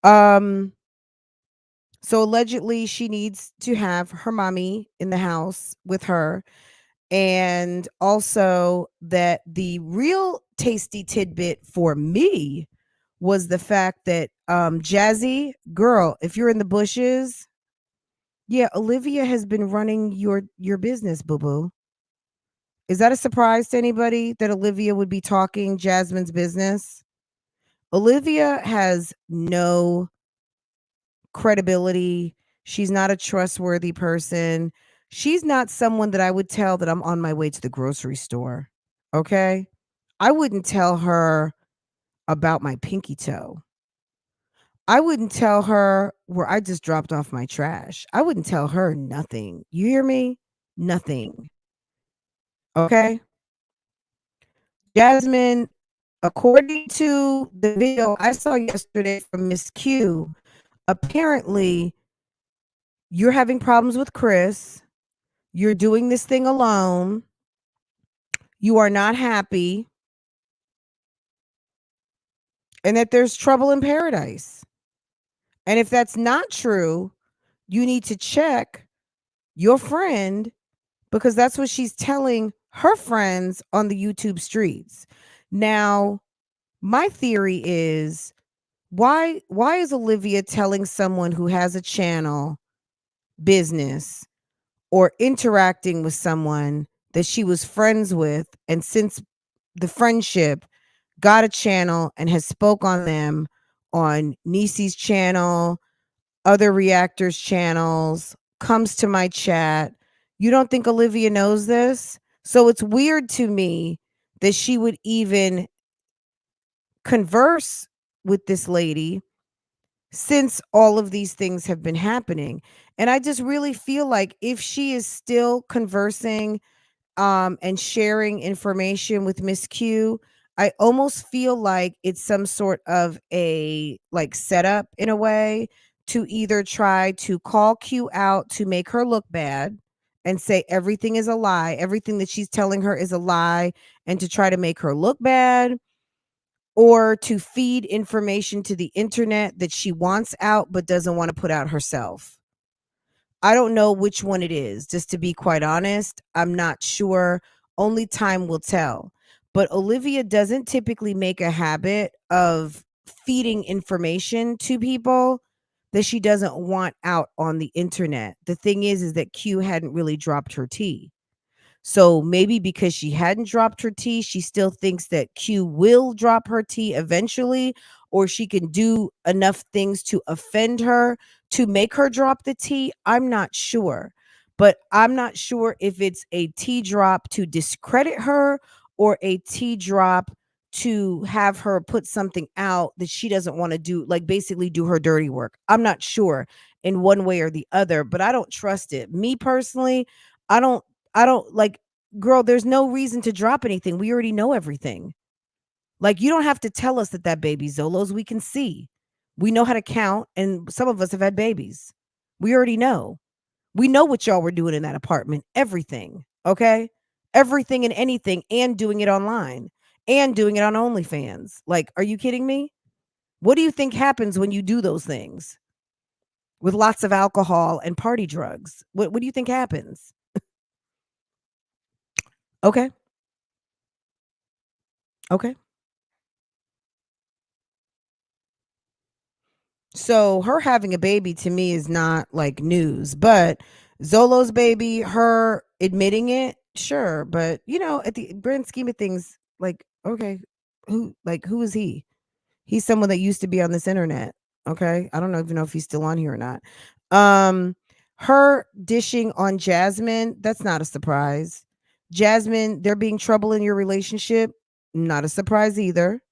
So allegedly she needs to have her mommy in the house with her. And also that the real tasty tidbit for me was the fact that Jazzy, girl, if you're in the bushes, yeah, Olivia has been running your business, boo-boo. Is that a surprise to anybody that Olivia would be talking Jasmine's business? Olivia has no credibility. She's not a trustworthy person. She's not someone that I would tell that I'm on my way to the grocery store. Okay? I wouldn't tell her about my pinky toe. I wouldn't tell her where I just dropped off my trash. I wouldn't tell her nothing. You hear me? Nothing. Okay? Jasmine, according to the video I saw yesterday from Miss Q, apparently you're having problems with Chris. You're doing this thing alone. You are not happy. And that there's trouble in paradise. And if that's not true, you need to check your friend, because that's what she's telling her friends on the YouTube streets. Now, my theory is why is Olivia telling someone who has a channel business or interacting with someone that she was friends with, and since the friendship got a channel and has spoke on them on Nisi's channel, other reactors channels, comes to my chat. You don't think Olivia knows this? So it's weird to me that she would even converse with this lady since all of these things have been happening. And I just really feel like if she is still conversing and sharing information with Miss Q, I almost feel like it's some sort of a like setup in a way to either try to call Q out to make her look bad and say everything is a lie, everything that she's telling her is a lie, and to try to make her look bad, or to feed information to the internet that she wants out but doesn't want to put out herself. I don't know which one it is, just to be quite honest. I'm not sure. Only time will tell. But Olivia doesn't typically make a habit of feeding information to people that she doesn't want out on the internet. The thing is that Q hadn't really dropped her tea. So maybe because she hadn't dropped her tea, she still thinks that Q will drop her tea eventually, or she can do enough things to offend her to make her drop the tea. I'm not sure. But I'm not sure if it's a tea drop to discredit her or a tea drop to have her put something out that she doesn't want to do, like basically do her dirty work. I'm not sure in one way or the other, but I don't trust it. Me personally, I don't like, girl, there's no reason to drop anything. We already know everything. Like, you don't have to tell us that that baby Zolo's. We can see. We know how to count, and some of us have had babies. We already know. We know what y'all were doing in that apartment. Everything. Okay? Everything and anything, and doing it online and doing it on OnlyFans. Like, are you kidding me? What do you think happens when you do those things with lots of alcohol and party drugs? What do you think happens? Okay. Okay. So her having a baby to me is not like news, but Zolo's baby, her admitting it, sure. But you know, at the grand scheme of things, like, okay, who is he? He's someone that used to be on this internet. Okay. I don't even know if he's still on here or not. Her dishing on Jasmine, that's not a surprise. Jasmine, there being trouble in your relationship, not a surprise either.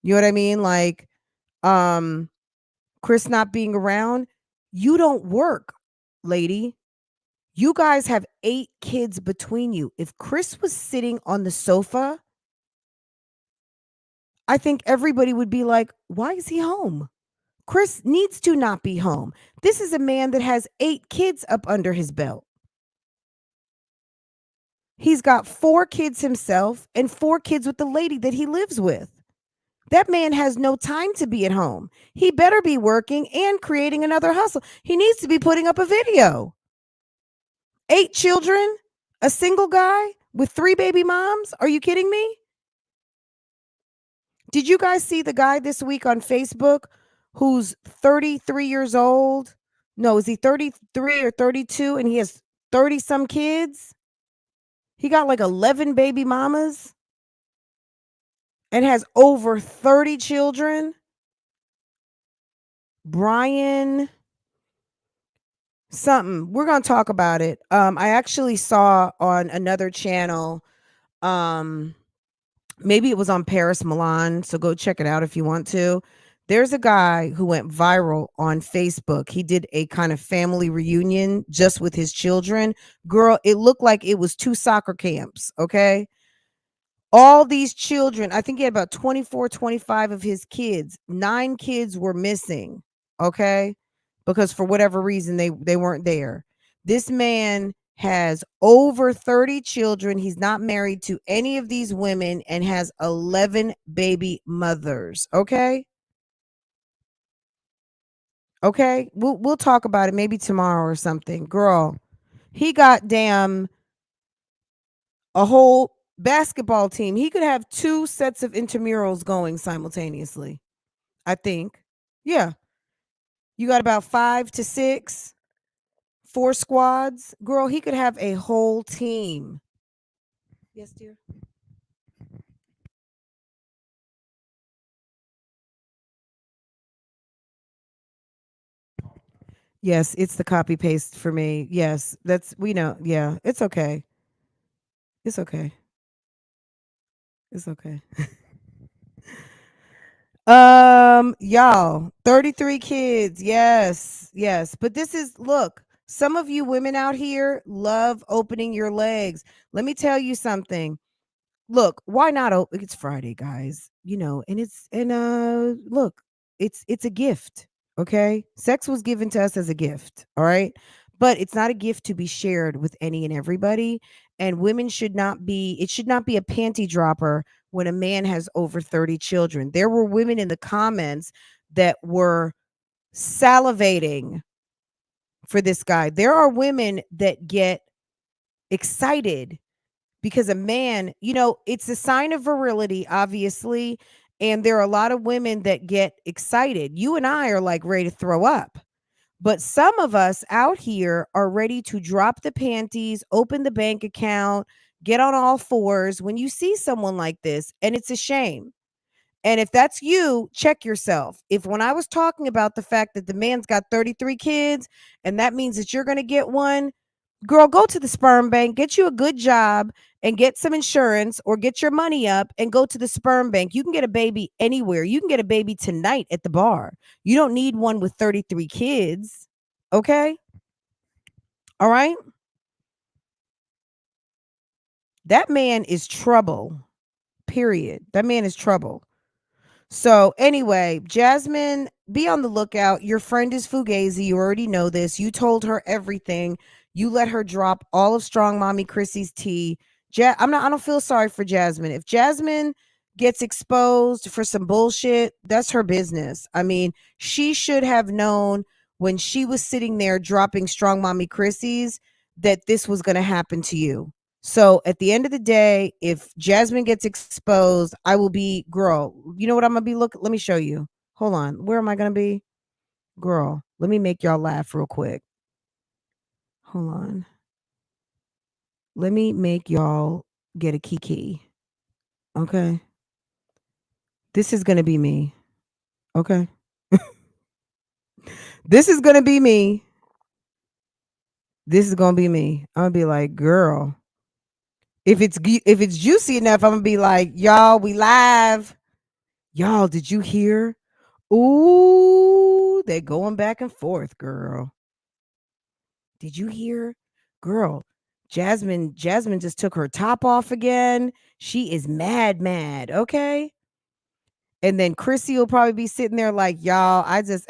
You know what I mean? Like, Chris not being around, you don't work, lady. You guys have 8 kids between you. If Chris was sitting on the sofa, I think everybody would be like, why is he home? Chris needs to not be home. This is a man that has 8 kids up under his belt. He's got 4 kids himself and 4 kids with the lady that he lives with. That man has no time to be at home. He better be working and creating another hustle. He needs to be putting up a video. 8 children, a single guy with 3 baby moms. Are you kidding me? Did you guys see the guy this week on Facebook who's 33 years old? No, is he 33 or 32 and he has 30 some kids? He got like 11 baby mamas and has over 30 children. Brian something. We're going to talk about it. I actually saw on another channel, maybe it was on Paris Milan, so go check it out if you want to. There's a guy who went viral on Facebook. He did a kind of family reunion just with his children. Girl, it looked like it was 2 soccer camps, okay? All these children, I think he had about 24, 25 of his kids. 9 kids were missing, okay? Because for whatever reason, they weren't there. This man has over 30 children. He's not married to any of these women and has 11 baby mothers, okay? Okay? We'll talk about it maybe tomorrow or something. Girl, he got damn a whole basketball team. He could have 2 sets of intramurals going simultaneously, I think. Yeah. You got about 5 to 6, 4 squads. Girl, he could have a whole team. Yes, dear. Yes, it's the copy paste for me. Yes, that's we know. Yeah, it's okay. It's okay. It's okay. Y'all, 33 kids. Yes, yes. But this is look, some of you women out here love opening your legs. Let me tell you something. Look, why not open? It's Friday, guys. Look, it's a gift. Okay? Sex was given to us as a gift, all right? But it's not a gift to be shared with any and everybody. And women should not be, it should not be a panty dropper when a man has over 30 children. There were women in the comments that were salivating for this guy. There are women that get excited because a man, it's a sign of virility, obviously. And there are a lot of women that get excited. You and I are like ready to throw up. But some of us out here are ready to drop the panties, open the bank account, get on all fours when you see someone like this. And it's a shame. And if that's you, check yourself. If when I was talking about the fact that the man's got 33 kids and that means that you're going to get one, girl, go to the sperm bank, get you a good job and get some insurance or get your money up and go to the sperm bank. You can get a baby anywhere. You can get a baby tonight at the bar. You don't need one with 33 kids. Okay? All right? That man is trouble. Period. That man is trouble. So anyway, Jasmine, be on the lookout. Your friend is Fugazi. You already know this. You told her everything. You let her drop all of Strong Mommy Chrissy's tea. I don't feel sorry for Jasmine. If Jasmine gets exposed for some bullshit, that's her business. I mean, she should have known when she was sitting there dropping Strong Mommy Chrissy's that this was going to happen to you. So at the end of the day, if Jasmine gets exposed, I will be, girl, you know what I'm going to be? Look, let me show you. Hold on. Where am I going to be? Girl, let me make y'all laugh real quick. Hold on. Let me make y'all get a kiki. Okay. This is going to be me. Okay. This is going to be me. This is going to be me. I'm going to be like, girl, if it's juicy enough, I'm going to be like, y'all, we live. Y'all, did you hear? Ooh, they're going back and forth, girl. Did you hear? Girl, Jasmine just took her top off again. She is mad, okay? And then Chrissy will probably be sitting there like, y'all, I just,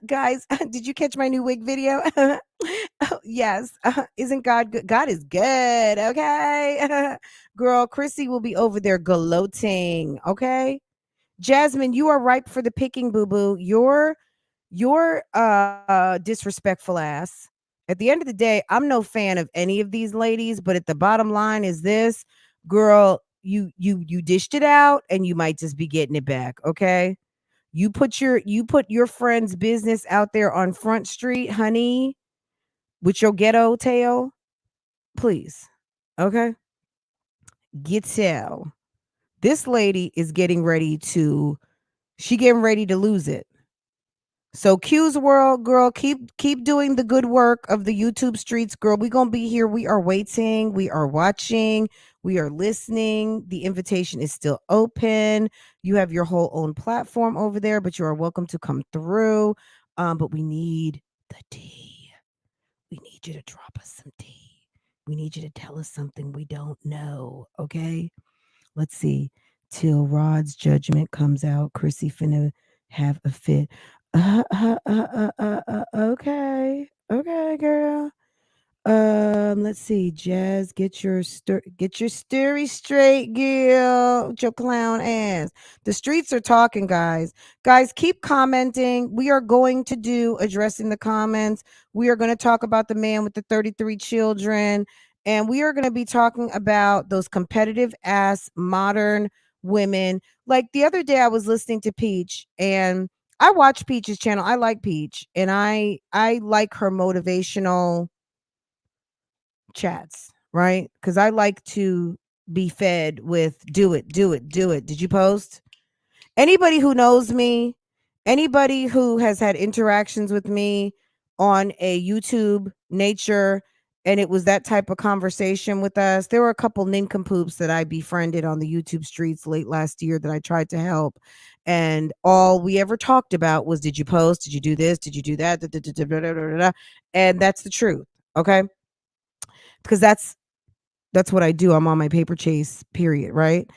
guys, did you catch my new wig video? Oh, yes. Isn't God good? God is good. Okay. Girl, Chrissy will be over there gloating. Okay. Jasmine, you are ripe for the picking, boo boo. Your disrespectful ass. At the end of the day, I'm no fan of any of these ladies, but at the bottom line is this, girl, you dished it out and you might just be getting it back, okay? You put your friend's business out there on Front Street, honey, with your ghetto tail. Please. Okay? Get out. This lady is getting ready to lose it. So Q's World, girl, keep doing the good work of the YouTube streets, girl. We gonna be here. We are waiting. We are watching. We are listening. The invitation is still open. You have your whole own platform over there, but you are welcome to come through. But we need the tea. We need you to drop us some tea. We need you to tell us something we don't know. Okay. Let's see. Till Rod's judgment comes out, Chrissy finna have a fit. Okay. Okay, girl. Let's see. Jazz, get your story straight, girl. With your clown ass. The streets are talking, guys. Guys, keep commenting. We are going to do addressing the comments. We are going to talk about the man with the 33 children. And we are going to be talking about those competitive ass modern women. Like the other day, I was listening to Peach, and I watch Peach's channel. I like Peach, and I like her motivational chats, right? Because I like to be fed with do it, do it, do it. Did you post? Anybody who knows me, anybody who has had interactions with me on a YouTube nature, and it was that type of conversation with us. There were a couple nincompoops that I befriended on the YouTube streets late last year that I tried to help. And all we ever talked about was, did you post? Did you do this? Did you do that? And that's the truth. Okay. Because that's what I do. I'm on my paper chase, period, right?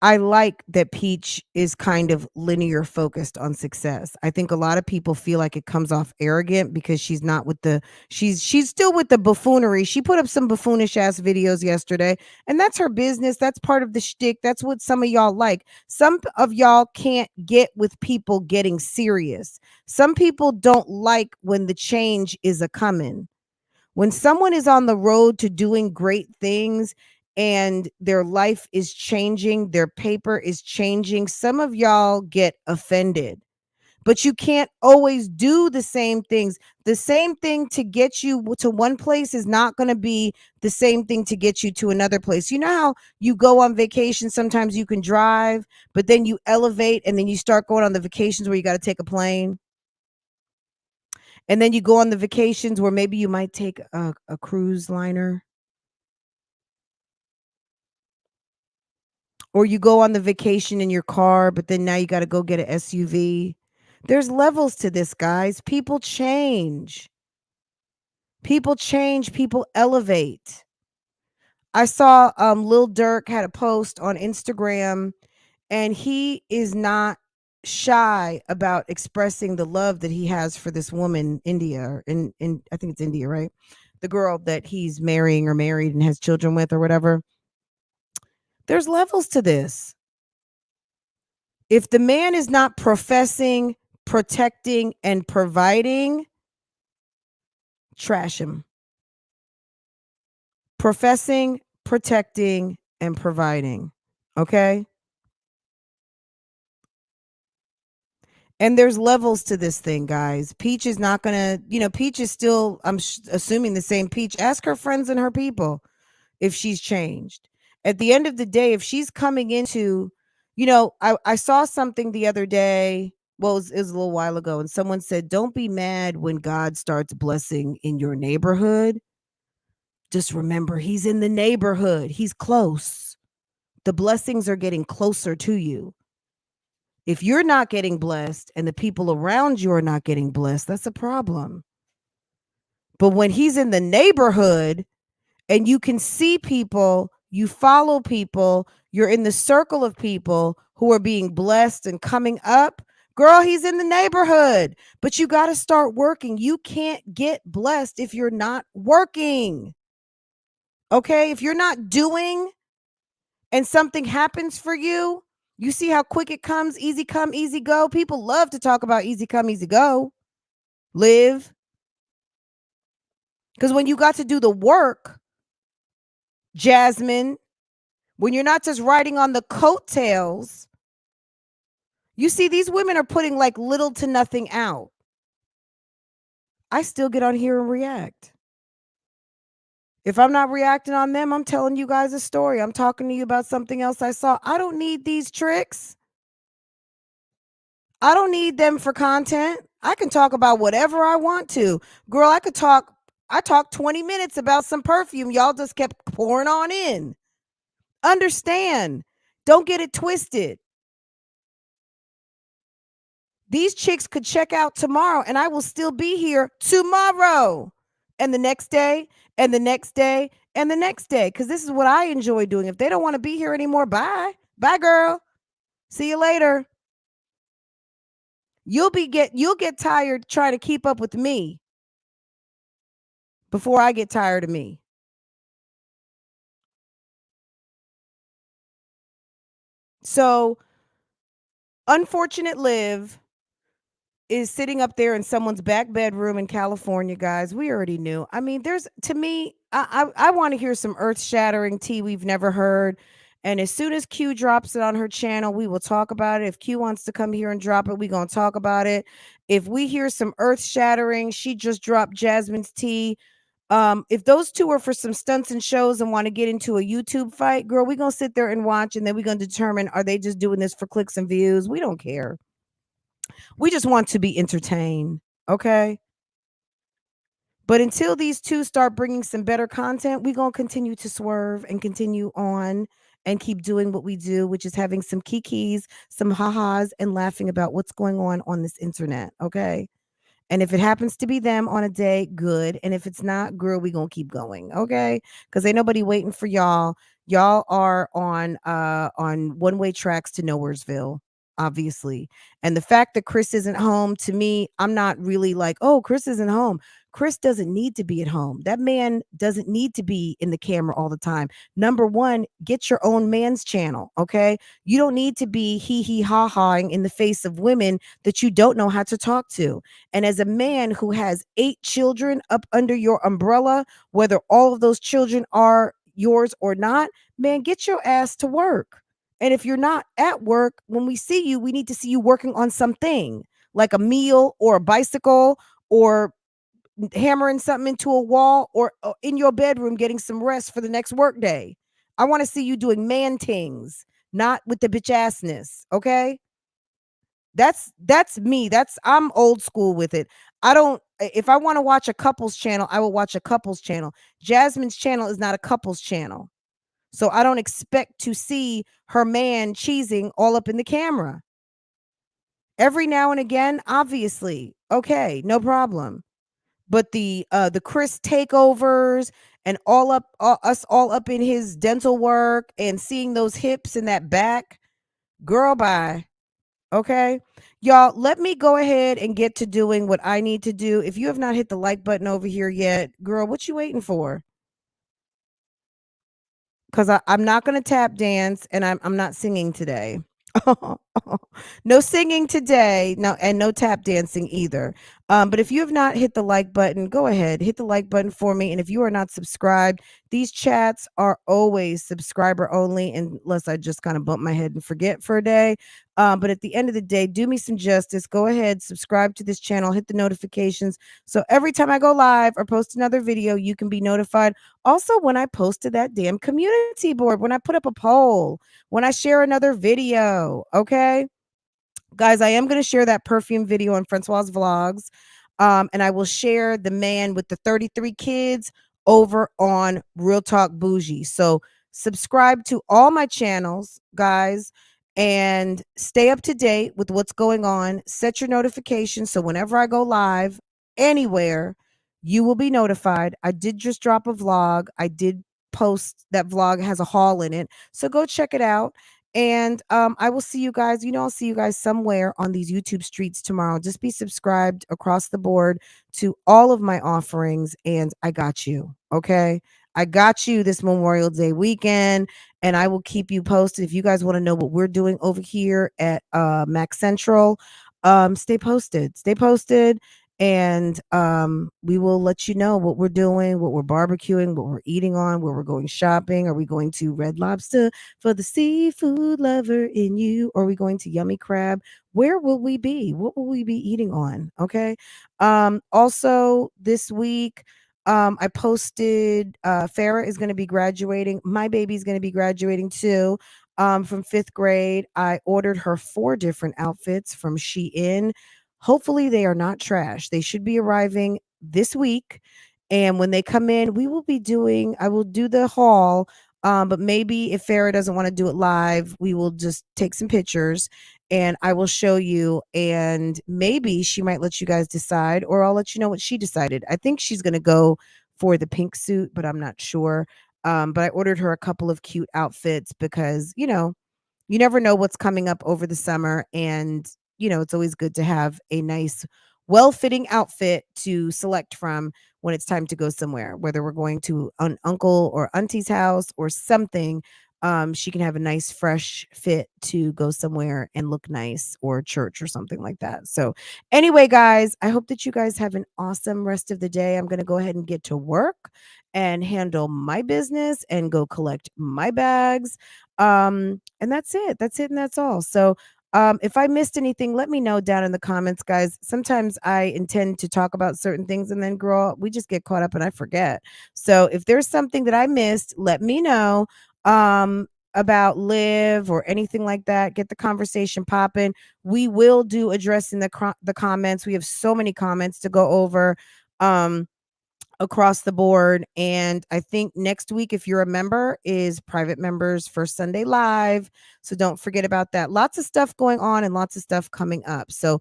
I like that Peach is kind of linear focused on success. I think a lot of people feel like it comes off arrogant because she's not with the she's still with the buffoonery. She put up some buffoonish ass videos yesterday, and that's her business. That's part of the shtick. That's what some of y'all like. Some of y'all can't get with people getting serious. Some people don't like when the change is a coming. When someone is on the road to doing great things and their life is changing, their paper is changing, some of y'all get offended. But you can't always do the same things. The same thing to get you to one place is not going to be the same thing to get you to another place. You know how you go on vacation, sometimes you can drive, but then you elevate and then you start going on the vacations where you got to take a plane. And then you go on the vacations where maybe you might take a cruise liner. Or you go on the vacation in your car, but then now you got to go get an SUV. There's levels to this, guys. People change. People change. People elevate. I saw Lil Durk had a post on Instagram, and he is not shy about expressing the love that he has for this woman, India, in I think it's India, right? The girl that he's marrying or married and has children with or whatever. There's levels to this. If the man is not professing, protecting, and providing, trash him. Professing, protecting, and providing. Okay? And there's levels to this thing, guys. Peach is not going to, Peach is still, I'm assuming the same Peach. Ask her friends and her people if she's changed. At the end of the day, if she's coming into, I saw something the other day. Well, it was a little while ago. And someone said, don't be mad when God starts blessing in your neighborhood. Just remember, he's in the neighborhood. He's close. The blessings are getting closer to you. If you're not getting blessed and the people around you are not getting blessed, that's a problem. But when he's in the neighborhood and you can see people you follow people, you're in the circle of people who are being blessed and coming up. Girl, he's in the neighborhood, but you got to start working. You can't get blessed if you're not working. Okay? If you're not doing and something happens for you, you see how quick it comes, easy come, easy go. People love to talk about easy come, easy go. Live. Because when you got to do the work, Jasmine, when you're not just riding on the coattails, you see these women are putting like little to nothing out. I still get on here and react. If I'm not reacting on them, I'm telling you guys a story. I'm talking to you about something else I saw. I don't need these tricks. I don't need them for content. I can talk about whatever I want to. Girl, I talked 20 minutes about some perfume. Y'all just kept pouring on in. Understand. Don't get it twisted. These chicks could check out tomorrow and I will still be here tomorrow and the next day and the next day and the next day. Because this is what I enjoy doing. If they don't want to be here anymore, bye. Bye, girl. See you later. You'll get tired trying to keep up with me before I get tired of me. So, Unfortunate Liv is sitting up there in someone's back bedroom in California, guys. We already knew. I mean, to me, I want to hear some earth-shattering tea we've never heard. And as soon as Q drops it on her channel, we will talk about it. If Q wants to come here and drop it, we're going to talk about it. If we hear some earth-shattering, she just dropped Jasmine's tea. If those two are for some stunts and shows and want to get into a YouTube fight, girl, we're going to sit there and watch, and then we're going to determine, are they just doing this for clicks and views? We don't care. We just want to be entertained, okay? But until these two start bringing some better content, we're going to continue to swerve and continue on and keep doing what we do, which is having some kikis, some ha-has, and laughing about what's going on this internet, okay? And if it happens to be them on a day, good. And if it's not, girl, we gonna keep going, okay? Because ain't nobody waiting for y'all. Y'all are on one-way tracks to Nowheresville, obviously. And the fact that Chris isn't home, to me, I'm not really like, oh, Chris isn't home. Chris doesn't need to be at home. That man doesn't need to be in the camera all the time. Number one, get your own man's channel, okay? You don't need to be hee-hee-ha-haing in the face of women that you don't know how to talk to. And as a man who has 8 children up under your umbrella, whether all of those children are yours or not, man, get your ass to work. And if you're not at work, when we see you, we need to see you working on something like a meal or a bicycle or hammering something into a wall or in your bedroom getting some rest for the next work day. I want to see you doing man things, not with the bitch assness, okay? That's me. I'm old school with it. If I want to watch a couples channel, I will watch a couples channel. Jasmine's channel is not a couples channel. So I don't expect to see her man cheesing all up in the camera. Every now and again, obviously. Okay, no problem. But the Chris takeovers and us all up in his dental work and seeing those hips and that back, girl, bye. Okay, y'all, let me go ahead and get to doing what I need to do. If you have not hit the like button over here yet, girl, what you waiting for? Because I'm not going to tap dance and I'm not singing today. No singing today. No, and no tap dancing either. But if you have not hit the like button, go ahead, hit the like button for me. And if you are not subscribed, these chats are always subscriber only, unless I just kind of bump my head and forget for a day. But at the end of the day, do me some justice. Go ahead, subscribe to this channel, hit the notifications. So every time I go live or post another video, you can be notified. Also, when I post to that damn community board, when I put up a poll, when I share another video, okay? Guys, I am going to share that perfume video on Francoise Vlogs. And I will share the man with the 33 kids over on Real Talk Bougie. So subscribe to all my channels, guys, and stay up to date with what's going on. Set your notifications so whenever I go live anywhere, you will be notified. I did just drop a vlog. I did post, that vlog has a haul in it. So go check it out. And I will see you guys. I'll see you guys somewhere on these YouTube streets tomorrow. Just be subscribed across the board to all of my offerings, and I got you. Okay, I got you this Memorial Day weekend, and I will keep you posted. If you guys want to know what we're doing over here at Mac Central, stay posted. Stay posted. And we will let you know what we're doing, what we're barbecuing, what we're eating on, where we're going shopping. Are we going to Red Lobster for the seafood lover in you? Or are we going to Yummy Crab? Where will we be? What will we be eating on? Okay. Also this week, I posted Farrah is going to be graduating. My baby's going to be graduating too. From 5th grade. I ordered her 4 different outfits from Shein. Hopefully they are not trash. They should be arriving this week. And when they come in, I will do the haul. But maybe if Farrah doesn't want to do it live, we will just take some pictures and I will show you. And maybe she might let you guys decide, or I'll let you know what she decided. I think she's going to go for the pink suit, but I'm not sure. But I ordered her a couple of cute outfits because, you never know what's coming up over the summer. And it's always good to have a nice, well-fitting outfit to select from when it's time to go somewhere, whether we're going to an uncle or auntie's house or something. She can have a nice, fresh fit to go somewhere and look nice, or church or something like that. So anyway, guys, I hope that you guys have an awesome rest of the day. I'm going to go ahead and get to work and handle my business and go collect my bags. And that's it. That's it. And that's all. So if I missed anything, let me know down in the comments, guys. Sometimes I intend to talk about certain things and then, girl, we just get caught up and I forget. So if there's something that I missed, let me know about Liv or anything like that. Get the conversation popping. We will do addressing the comments. We have so many comments to go over across the board. And I think next week, if you're a member, is private members first Sunday live. So don't forget about that. Lots of stuff going on and lots of stuff coming up. So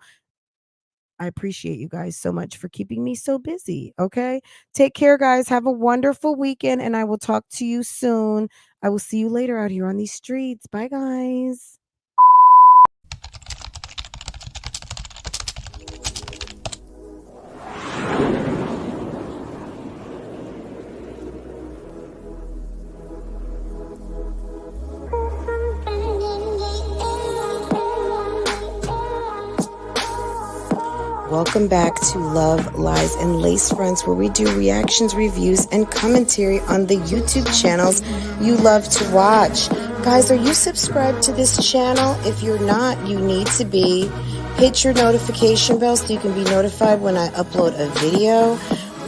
I appreciate you guys so much for keeping me so busy. Okay. Take care, guys. Have a wonderful weekend, and I will talk to you soon. I will see you later out here on these streets. Bye, guys. Welcome back to Love, Lies, and Lacefronts, where we do reactions, reviews, and commentary on the YouTube channels you love to watch. Guys, are you subscribed to this channel? If you're not, you need to be. Hit your notification bell so you can be notified when I upload a video,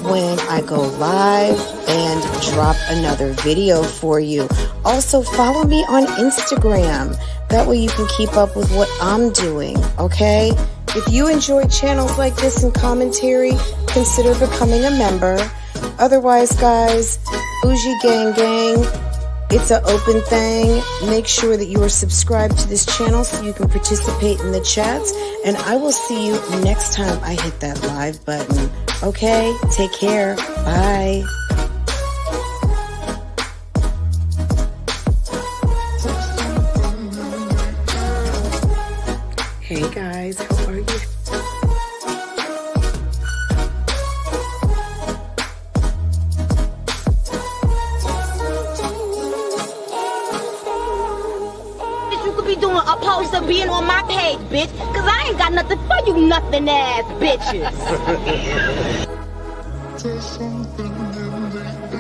when I go live, and drop another video for you. Also, follow me on Instagram. That way you can keep up with what I'm doing, okay? If you enjoy channels like this and commentary, consider becoming a member. Otherwise, guys, BougieGang, it's an open thing. Make sure that you are subscribed to this channel so you can participate in the chats. And I will see you next time I hit that live button. Okay? Take care. Bye. Hey guys, how are you? You could be doing opposed to being on my page, bitch, cause I ain't got nothing for you nothing ass bitches. There's something in the